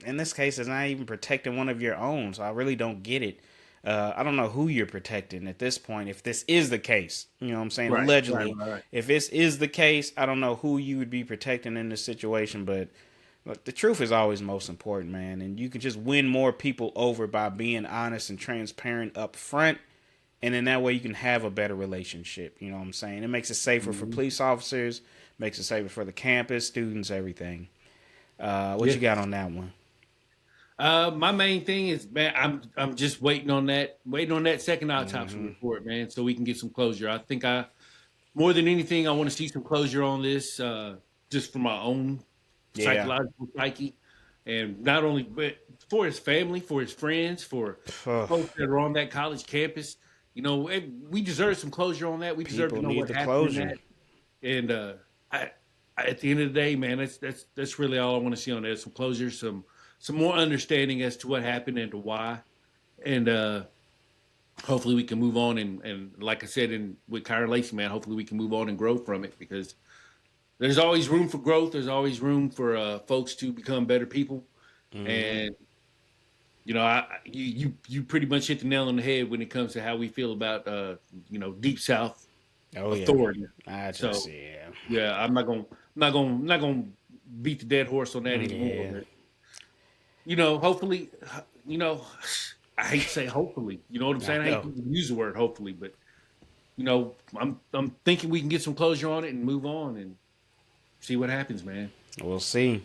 In this case, it's not even protecting one of your own, so I really don't get it. I don't know who you're protecting at this point. If this is the case, you know what I'm saying? Right. Right. Allegedly, Right. Right. if this is the case, I don't know who you would be protecting in this situation, but look, the truth is always most important, man. And you can just win more people over by being honest and transparent up front, and then that way you can have a better relationship. You know what I'm saying? It makes it safer for Hmm. police officers, makes it safer for the campus, students, everything. What Yeah. you got on that one? My main thing is, man, I'm just waiting on that second autopsy Mm-hmm. report, man, so we can get some closure. I think more than anything, I want to see some closure on this, just for my own Yeah. psychological psyche, and not only but for his family, for his friends, for the folks that are on that college campus. We deserve some closure on that. We deserve to People know need what the happened in closure. that. And at the end of the day, man, that's really all I want to see on there. Some closure, some more understanding as to what happened and to why. And hopefully we can move on and like I said, in with Kyra Lacey, man, hopefully we can move on and grow from it, because there's always room for growth. There's always room for folks to become better people. Mm-hmm. And you pretty much hit the nail on the head when it comes to how we feel about Deep South Oh yeah. authority. I just So yeah. yeah, I'm not gonna beat the dead horse on that anymore. Yeah. But hopefully, you know, I hate to say hopefully. You know what I'm I saying? I hate know. to use the word hopefully, but I'm thinking we can get some closure on it and move on and see what happens, man. We'll see.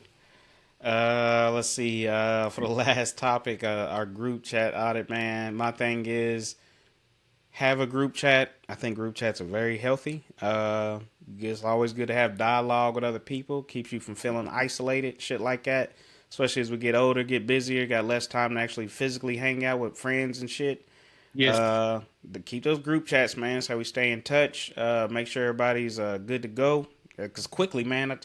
Let's see. For the last topic, our group chat audit, man. My thing is, have a group chat. I think group chats are very healthy. It's always good to have dialogue with other people. Keeps you from feeling isolated, shit like that. Especially as we get older, get busier, got less time to actually physically hang out with friends and shit. Yes. Keep those group chats, man. So we stay in touch. Make sure everybody's good to go. Because quickly, man.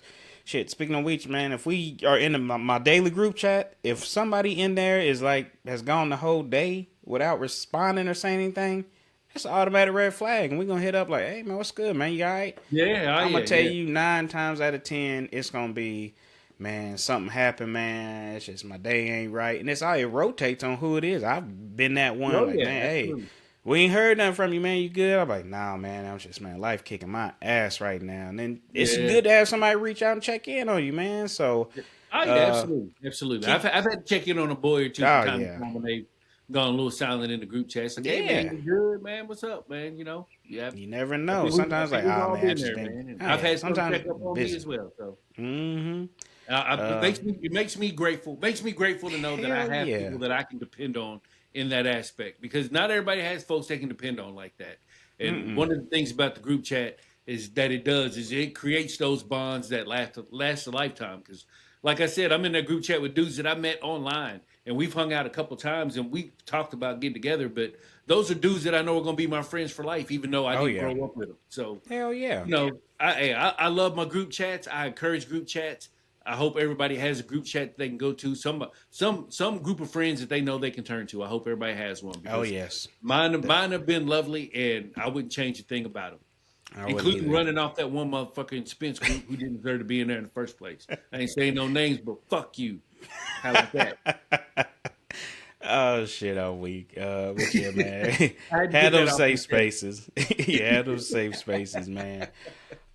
Shit. Speaking of which, man, if we are in my daily group chat, if somebody in there is like has gone the whole day without responding or saying anything, that's an automatic red flag, and we're gonna hit up like, "Hey, man, what's good, man? You all right?" Yeah. Oh I'm gonna yeah. tell Yeah. you 9 times out of 10, it's gonna be, man, something happened, man. It's just my day ain't right, and it's all it rotates on who it is. I've been that one, Oh like, yeah. man, hey, Absolutely. we ain't heard nothing from you, man. You good? I'm like, nah, man. I'm just, man, life kicking my ass right now, and then it's Yeah. good to have somebody reach out and check in on you, man. So, Oh yeah. uh, Absolutely. Absolutely. I've keep, I've had to check in on a boy or two from oh time to yeah, time when they've gone a little silent in the group chat. It's like, hey man, yeah. you good, man? What's up, man? Yeah. You never I know. think we I Sometimes like, think we've oh all man, I been just there, been, man. And oh I've yeah. had some Sometimes check up on me busy. as well. So Mm-hmm. it Uh, makes me grateful to know that I hell have yeah. people that I can depend on in that aspect, because not everybody has folks they can depend on like that. And Mm-mm. one of the things about the group chat, is that it does is it creates those bonds that last a lifetime. Because, like I said, I'm in that group chat with dudes that I met online, and we've hung out a couple times, and we talked about getting together. But those are dudes that I know are going to be my friends for life, even though I Oh didn't yeah. grow up with them. So, Hell yeah. I love my group chats. I encourage group chats. I hope everybody has a group chat that they can go to. Some group of friends that they know they can turn to. I hope everybody has one Oh because yes. mine have been lovely, and I wouldn't change a thing about them, I wouldn't including either. running off that one motherfucking Spence group who didn't deserve to be in there in the first place. I ain't saying no names, but fuck you. How about that? Oh shit, I'm weak. But yeah, man. I had to Had get that those off my safe chest. spaces. Yeah, had those safe spaces, man.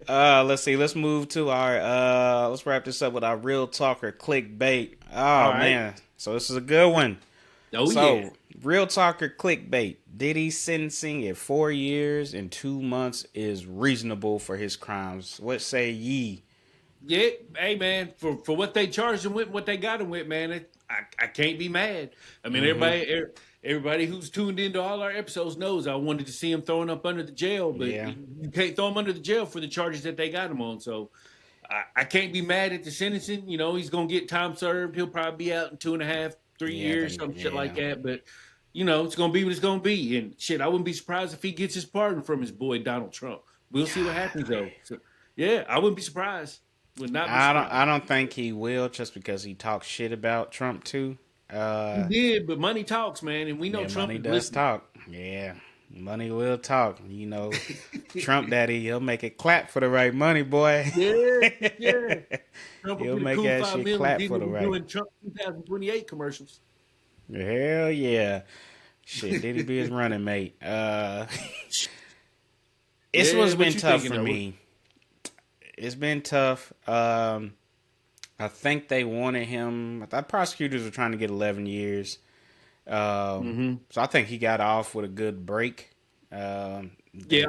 Let's see. Let's move to our let's wrap this up with our real talker clickbait. All Oh right. man. So this is a good one. Oh yeah. So real talker clickbait. Diddy sentencing at 4 years and 2 months is reasonable for his crimes. What say ye? Yeah, hey man, for what they charged him with, what they got him with, man, I can't be mad. I mean, Mm-hmm. everybody who's tuned into all our episodes knows I wanted to see him thrown up under the jail, but Yeah. you can't throw him under the jail for the charges that they got him on. So I can't be mad at the sentencing. You know, he's gonna get time served. He'll probably be out in 2.5, 3 years, some shit like Yeah. that. But it's gonna be what it's gonna be. And shit, I wouldn't be surprised if he gets his pardon from his boy Donald Trump. We'll see what happens though. So, yeah, I wouldn't be surprised. Would not be surprised. I don't think he will just because he talks shit about Trump too. He did, but money talks, man, and we know Yeah, Trump money is does listening. talk. Yeah, money will talk. Trump daddy, he'll make it clap for the right money, boy. Yeah, yeah. Trump will He'll get a make cool that 5 shit million. clap Then for he'll the be right. doing Trump 2028 commercials. Hell yeah. Shit, Diddy be his running mate. It's Yeah, what's what been you tough thinking, for though? me. It's been tough. I think they wanted him. I thought prosecutors were trying to get 11 years. So I think he got off with a good break. Yeah,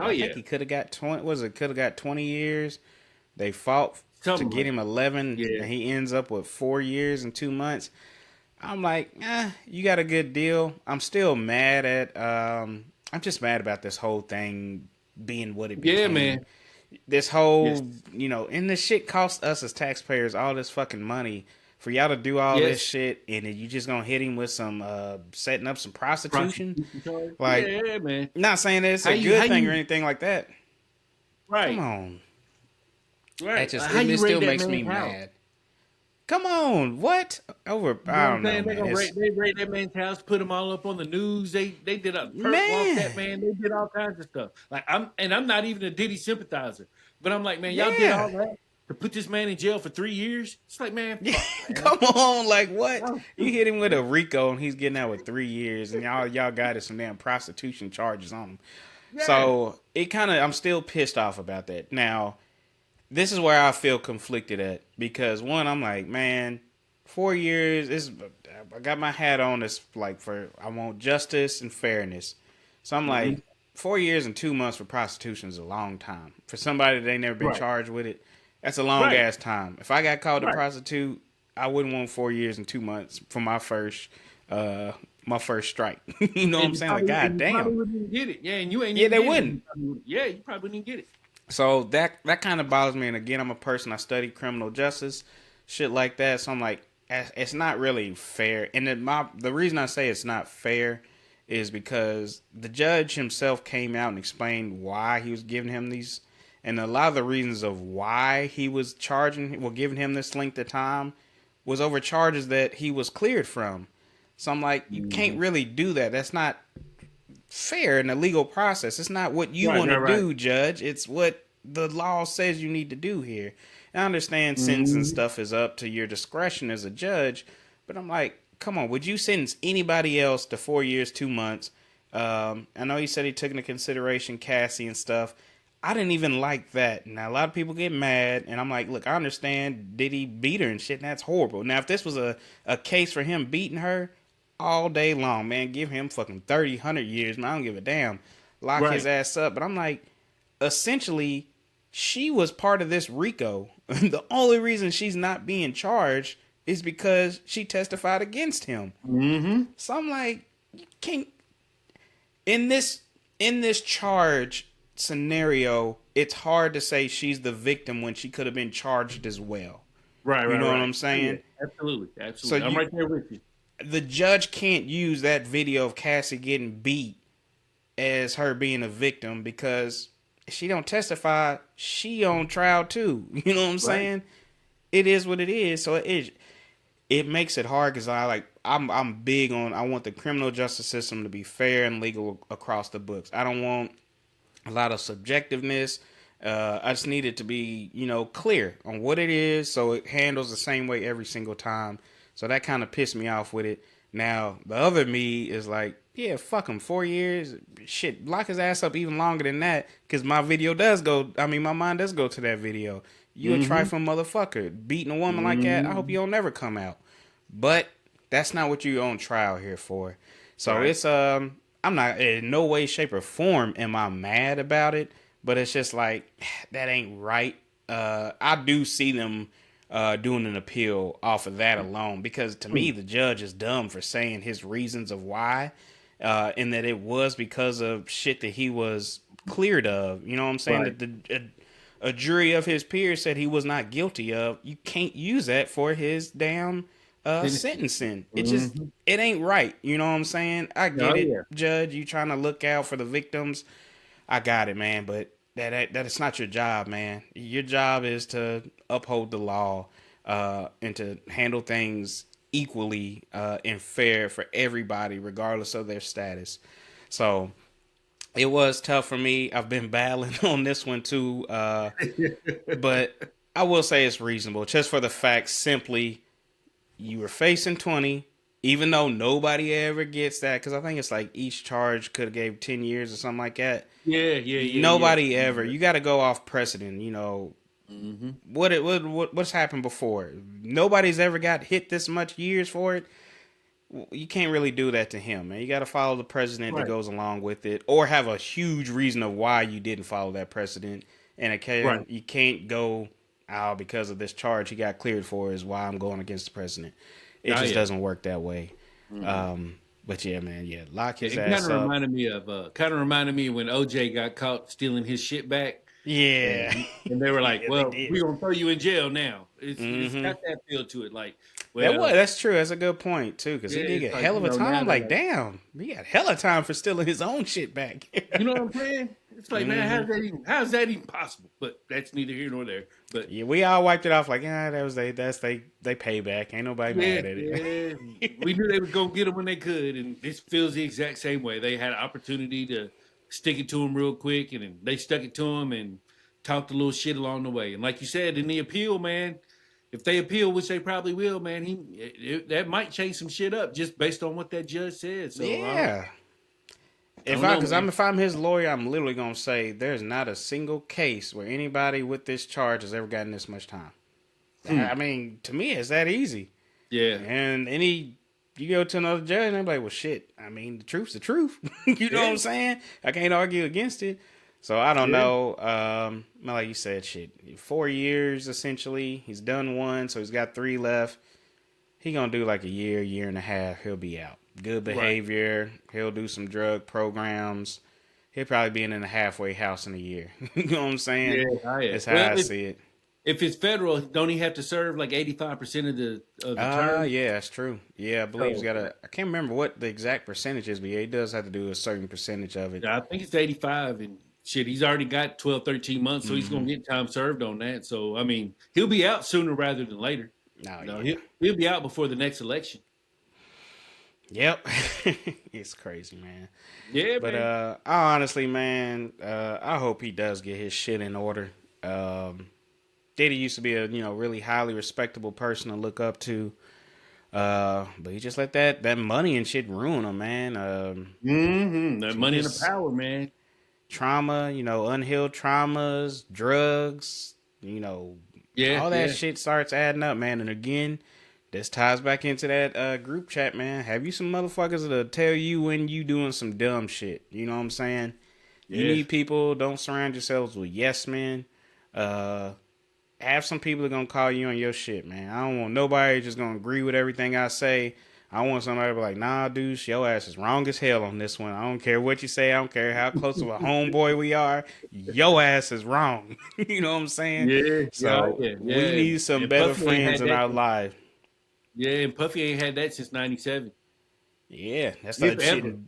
oh I yeah, think he could have got 20. Could have got 20 years. They fought to something get like him 11, yeah. and he ends up with 4 years and 2 months. I'm like, you got a good deal. I'm still mad at. I'm just mad about this whole thing being what it Yeah, became. man. This Yes, whole, and this shit cost us as taxpayers all this fucking money for y'all to do all this yes. shit, and then you just gonna hit him with some setting up some prostitution. Prosecution charge. Like, Yeah, man. not saying that it's How a you how good thing or you anything like that. Come right on, right? it How you still rate that makes me man's house? mad. Come on, what over? You know I what I'm don't know, saying? man. It's They rate that man's house, put him all up on the news. They did a perk walk that man, man. They did all kinds of stuff. Like I'm not even a Diddy sympathizer, but I'm like, man, y'all did yeah. all that to put this man in jail for 3 years. It's like, man, Yeah, fuck, man. come on, like what? That was You stupid, hit him with man. a RICO and he's getting out with 3 years, and y'all got us some damn prostitution charges on him. Yeah, So I'm still pissed off about that. Now, this is where I feel conflicted at because one, I'm like, man, 4 years is I got my hat on this like for I want justice and fairness. So I'm hmm like, 4 years and 2 months for prostitution is a long time for somebody that ain't never been right, charged with it. That's a long right, ass time. If I got caught to right. prostitute, I wouldn't want 4 years and 2 months for uh my first strike. You know what I'm saying? Like, god And you probably damn. wouldn't even get it. Yeah, and you ain't Yeah, even they get it. wouldn't. Yeah, you probably wouldn't even get it. So that kind of bothers me. And again, I'm a person I study criminal justice, shit like that. So I'm like, it's not really fair. And the reason I say it's not fair is because the judge himself came out and explained why he was giving him these, and a lot of the reasons of why he was giving him this length of time was over charges that he was cleared from. So I'm like, you can't hmm really do that. That's not fair in the legal process. It's not what you Right, want to right, right. do, Judge. It's what the law says you need to do here. And I understand sentence and hmm stuff is up to your discretion as a judge, but I'm like, come on, would you sentence anybody else to 4 years, 2 months? I know he said he took into consideration Cassie and stuff. I didn't even like that. Now a lot of people get mad, and I'm like, look, I understand. Did he beat her and shit? And that's horrible. Now if this was a case for him beating her, all day long, man. Give him fucking 30, 100 years, man. I don't give a damn. Lock his Right. ass up. But I'm like, essentially, she was part of this RICO. The only reason she's not being charged is because she testified against him. hmm So I'm like, you can't in this charge scenario, it's hard to say she's the victim when she could have been charged as well. Right, You right, know what right. I'm Yeah, saying? absolutely, So absolutely. I'm you right there with you. the judge can't use that video of Cassie getting beat as her being a victim because she don't testify, she on trial too. You know what I'm Right. saying? It is what it is. So it makes it hard because I'm big on I want the criminal justice system to be fair and legal across the books. I don't want a lot of subjectiveness. I just need it to be, clear on what it is so it handles the same way every single time. So that kind of pissed me off with it. Now, the other me is like, yeah, fuck him. 4 years? Shit, lock his ass up even longer than that because my my mind does go to that video. You a Mm-hmm. trifling motherfucker. Beating a woman like that, I hope Mm-hmm. you don't never come out. But that's not what you're on trial here for. So Right. it's I'm not in no way, shape, or form am I mad about it, but it's just like that ain't right. I do see them doing an appeal off of that alone because to me the judge is dumb for saying his reasons of why, and that it was because of shit that he was cleared of. You know what I'm saying? Right. That a jury of his peers said he was not guilty of. You can't use that for his damn sentencing. Mm-hmm. It ain't right. You know what I'm saying? I Oh get it, yeah. Judge. You trying to look out for the victims. I got it, man. But that is not your job, man. Your job is to uphold the law and to handle things equally and fair for everybody, regardless of their status. So it was tough for me. I've been battling on this one too, but I will say it's reasonable, just for the fact simply you were facing 20, even though nobody ever gets that, because I think it's like each charge could have gave 10 years or something like that. Yeah, yeah, yeah, Nobody ever. yeah. You got to go off precedent. Mm-hmm. What's happened before? Nobody's ever got hit this much years for it. You can't really do that to him, man. You got to follow the precedent that Right. goes along with it, or have a huge reason of why you didn't follow that precedent. And Right. you can't go, because of this charge he got cleared for is why I'm going against the president. It Oh just yeah. doesn't work that way. Mm-hmm. But yeah, man, yeah, lock his It kind ass of up. reminded me of when OJ got caught stealing his shit back, Yeah, and and they were like, yeah, they "Well, did. we're gonna throw you in jail now." It's Hmm. got that feel to it. Like, well, That's true. That's a good point too, because yeah, he did it's get like hell of a now time. they're Like, like, damn, he got hella time for stealing his own shit back. you know what I'm saying? It's like, man, Hmm. how's that even possible? But that's neither here nor there. But Yeah, we all wiped it off like, they payback. Ain't nobody yeah, mad at yeah, it. we knew they was gonna get him when they could, and this feels the exact same way. They had an opportunity to stick it to him real quick, and then they stuck it to him and talked a little shit along the way. And like you said, in the appeal, man, if they appeal, which they probably will, man, that might change some shit up just based on what that judge said. So Yeah. I don't know, man. If I'm his lawyer, I'm literally gonna say there's not a single case where anybody with this charge has ever gotten this much time. Hmm. I mean, to me, it's that easy. Yeah, And you go to another judge and they're like, well, shit. I mean, the truth's the truth. You know what yeah, I'm saying? I can't argue against it. So I don't yeah. know. Like you said, shit. 4 years essentially. He's done one, so he's got three left. He gonna do like a year and a half. He'll be out. Good Right. behavior. He'll do some drug programs. He'll probably be in a halfway house in a year. You know what I'm saying? Yeah, yeah. That's how Well, I see it. if it's federal, don't he have to serve like 85% of the term? Yeah, that's true. Yeah, I believe he's So got I can't remember what the exact percentage is, but yeah, he does have to do a certain percentage of it. yeah, I think it's 85, and shit, he's already got 12, 13 months, so he's Hmm. gonna get time served on that. So I mean, he'll be out sooner rather than later. Oh No, yeah. he'll be out before the next election. Yep. It's crazy, man. Yeah, But man. I honestly, man, I hope he does get his shit in order. Diddy used to be a really highly respectable person to look up to. But he just let that money and shit ruin him, man. Mm-hmm. The He money and the just power, man. trauma, unhealed traumas, drugs, Yeah, all that yeah. shit starts adding up, man. And again, this ties back into that group chat, man. Have you some motherfuckers that'll tell you when you doing some dumb shit? You know what I'm saying? You Yeah. need people. Don't surround yourselves with yes men. Uh, have some people that gonna call you on your shit, man. I don't want nobody just gonna agree with everything I say. I want somebody to be like, nah, dude, your ass is wrong as hell on this one. I don't care what you say. I don't care how close of a homeboy we are. Your ass is wrong. You know what I'm saying? Yeah, yeah, So yeah, we yeah. need some And better Puffy ain't friends had in that. our life. Yeah, and Puffy ain't had that since '97, Yeah, that's if the shit. ever, That's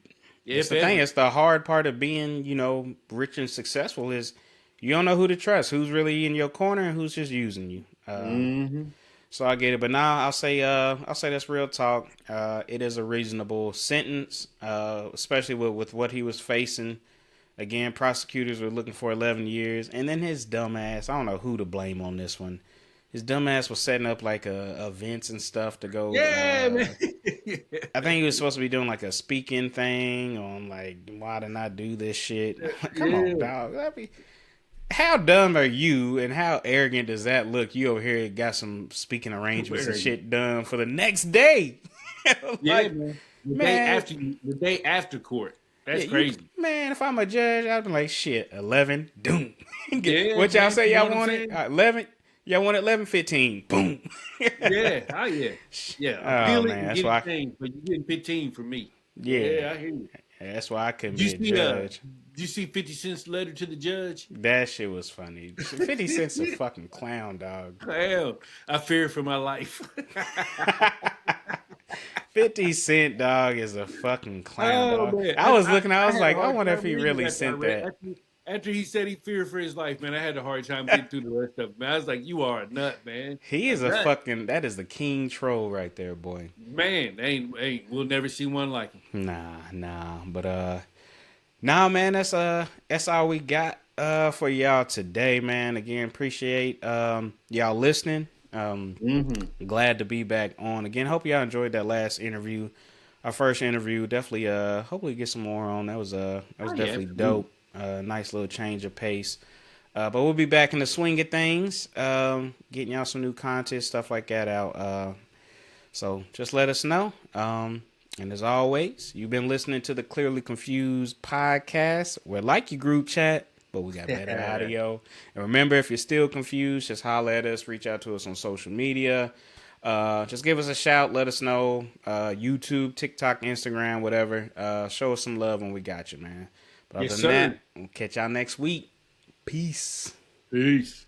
if the thing. ever. It's the hard part of being, rich and successful is you don't know who to trust, who's really in your corner and who's just using you. Hmm. So I get it, but now I'll say that's real talk. It is a reasonable sentence, especially with what he was facing. Again, prosecutors were looking for 11 years, and then his dumbass. I don't know who to blame on this one. His dumbass was setting up like events and stuff to go. Yeah, man. I think he was supposed to be doing like a speaking thing on like why did not do this shit. I'm like, come on, Yeah. dog. How dumb are you and how arrogant does that look? You over here got some speaking arrangements and Arrogant. shit done for the next day. Yeah, Like, man. man, The day after court. yeah, That's crazy. man, if I'm a judge, I'd be like, shit, 11, doom. Yeah, What y'all man. say You know y'all what I'm wanted? saying? 11? Y'all wanted 11, 15, boom. Yeah. Oh yeah. Yeah. Oh, Appeal it man, and that's get it why, changed, but you're getting 15 from me. yeah, Yeah, I hear you. that's why I couldn't Did you be a see judge. did you see 50 Cent's letter to the judge? That shit was funny. 50 Cent's a fucking clown, dog. Hell, I fear for my life. 50 Cent, dog, is a fucking clown, Oh dog. man, I was looking, I I was had a like, I hard wonder if time he reading really after I sent read that. after he said he feared for his life, man. I had a hard time getting through the rest of it. Man, I was like, you are a nut, man. He A is a nut. fucking, that is the king troll right there, boy. Man, ain't we'll never see one like him. Nah. But nah, man, that's all we got for y'all today, man. Again, appreciate y'all listening. Mm-hmm. Glad to be back on again. Hope y'all enjoyed that last interview. Our first interview. Definitely hopefully get some more on. That was Oh yeah, definitely absolutely. dope. Nice little change of pace. But we'll be back in the swing of things. Getting y'all some new content, stuff like that out. So just let us know. And as always, you've been listening to the Clearly Confused podcast. We're like your group chat, but we got better audio. And remember, if you're still confused, just holler at us. Reach out to us on social media. Just give us a shout. Let us know. YouTube, TikTok, Instagram, whatever. Show us some love and we got you, man. But Yes, other than that, sir. we'll catch y'all next week. Peace. Peace.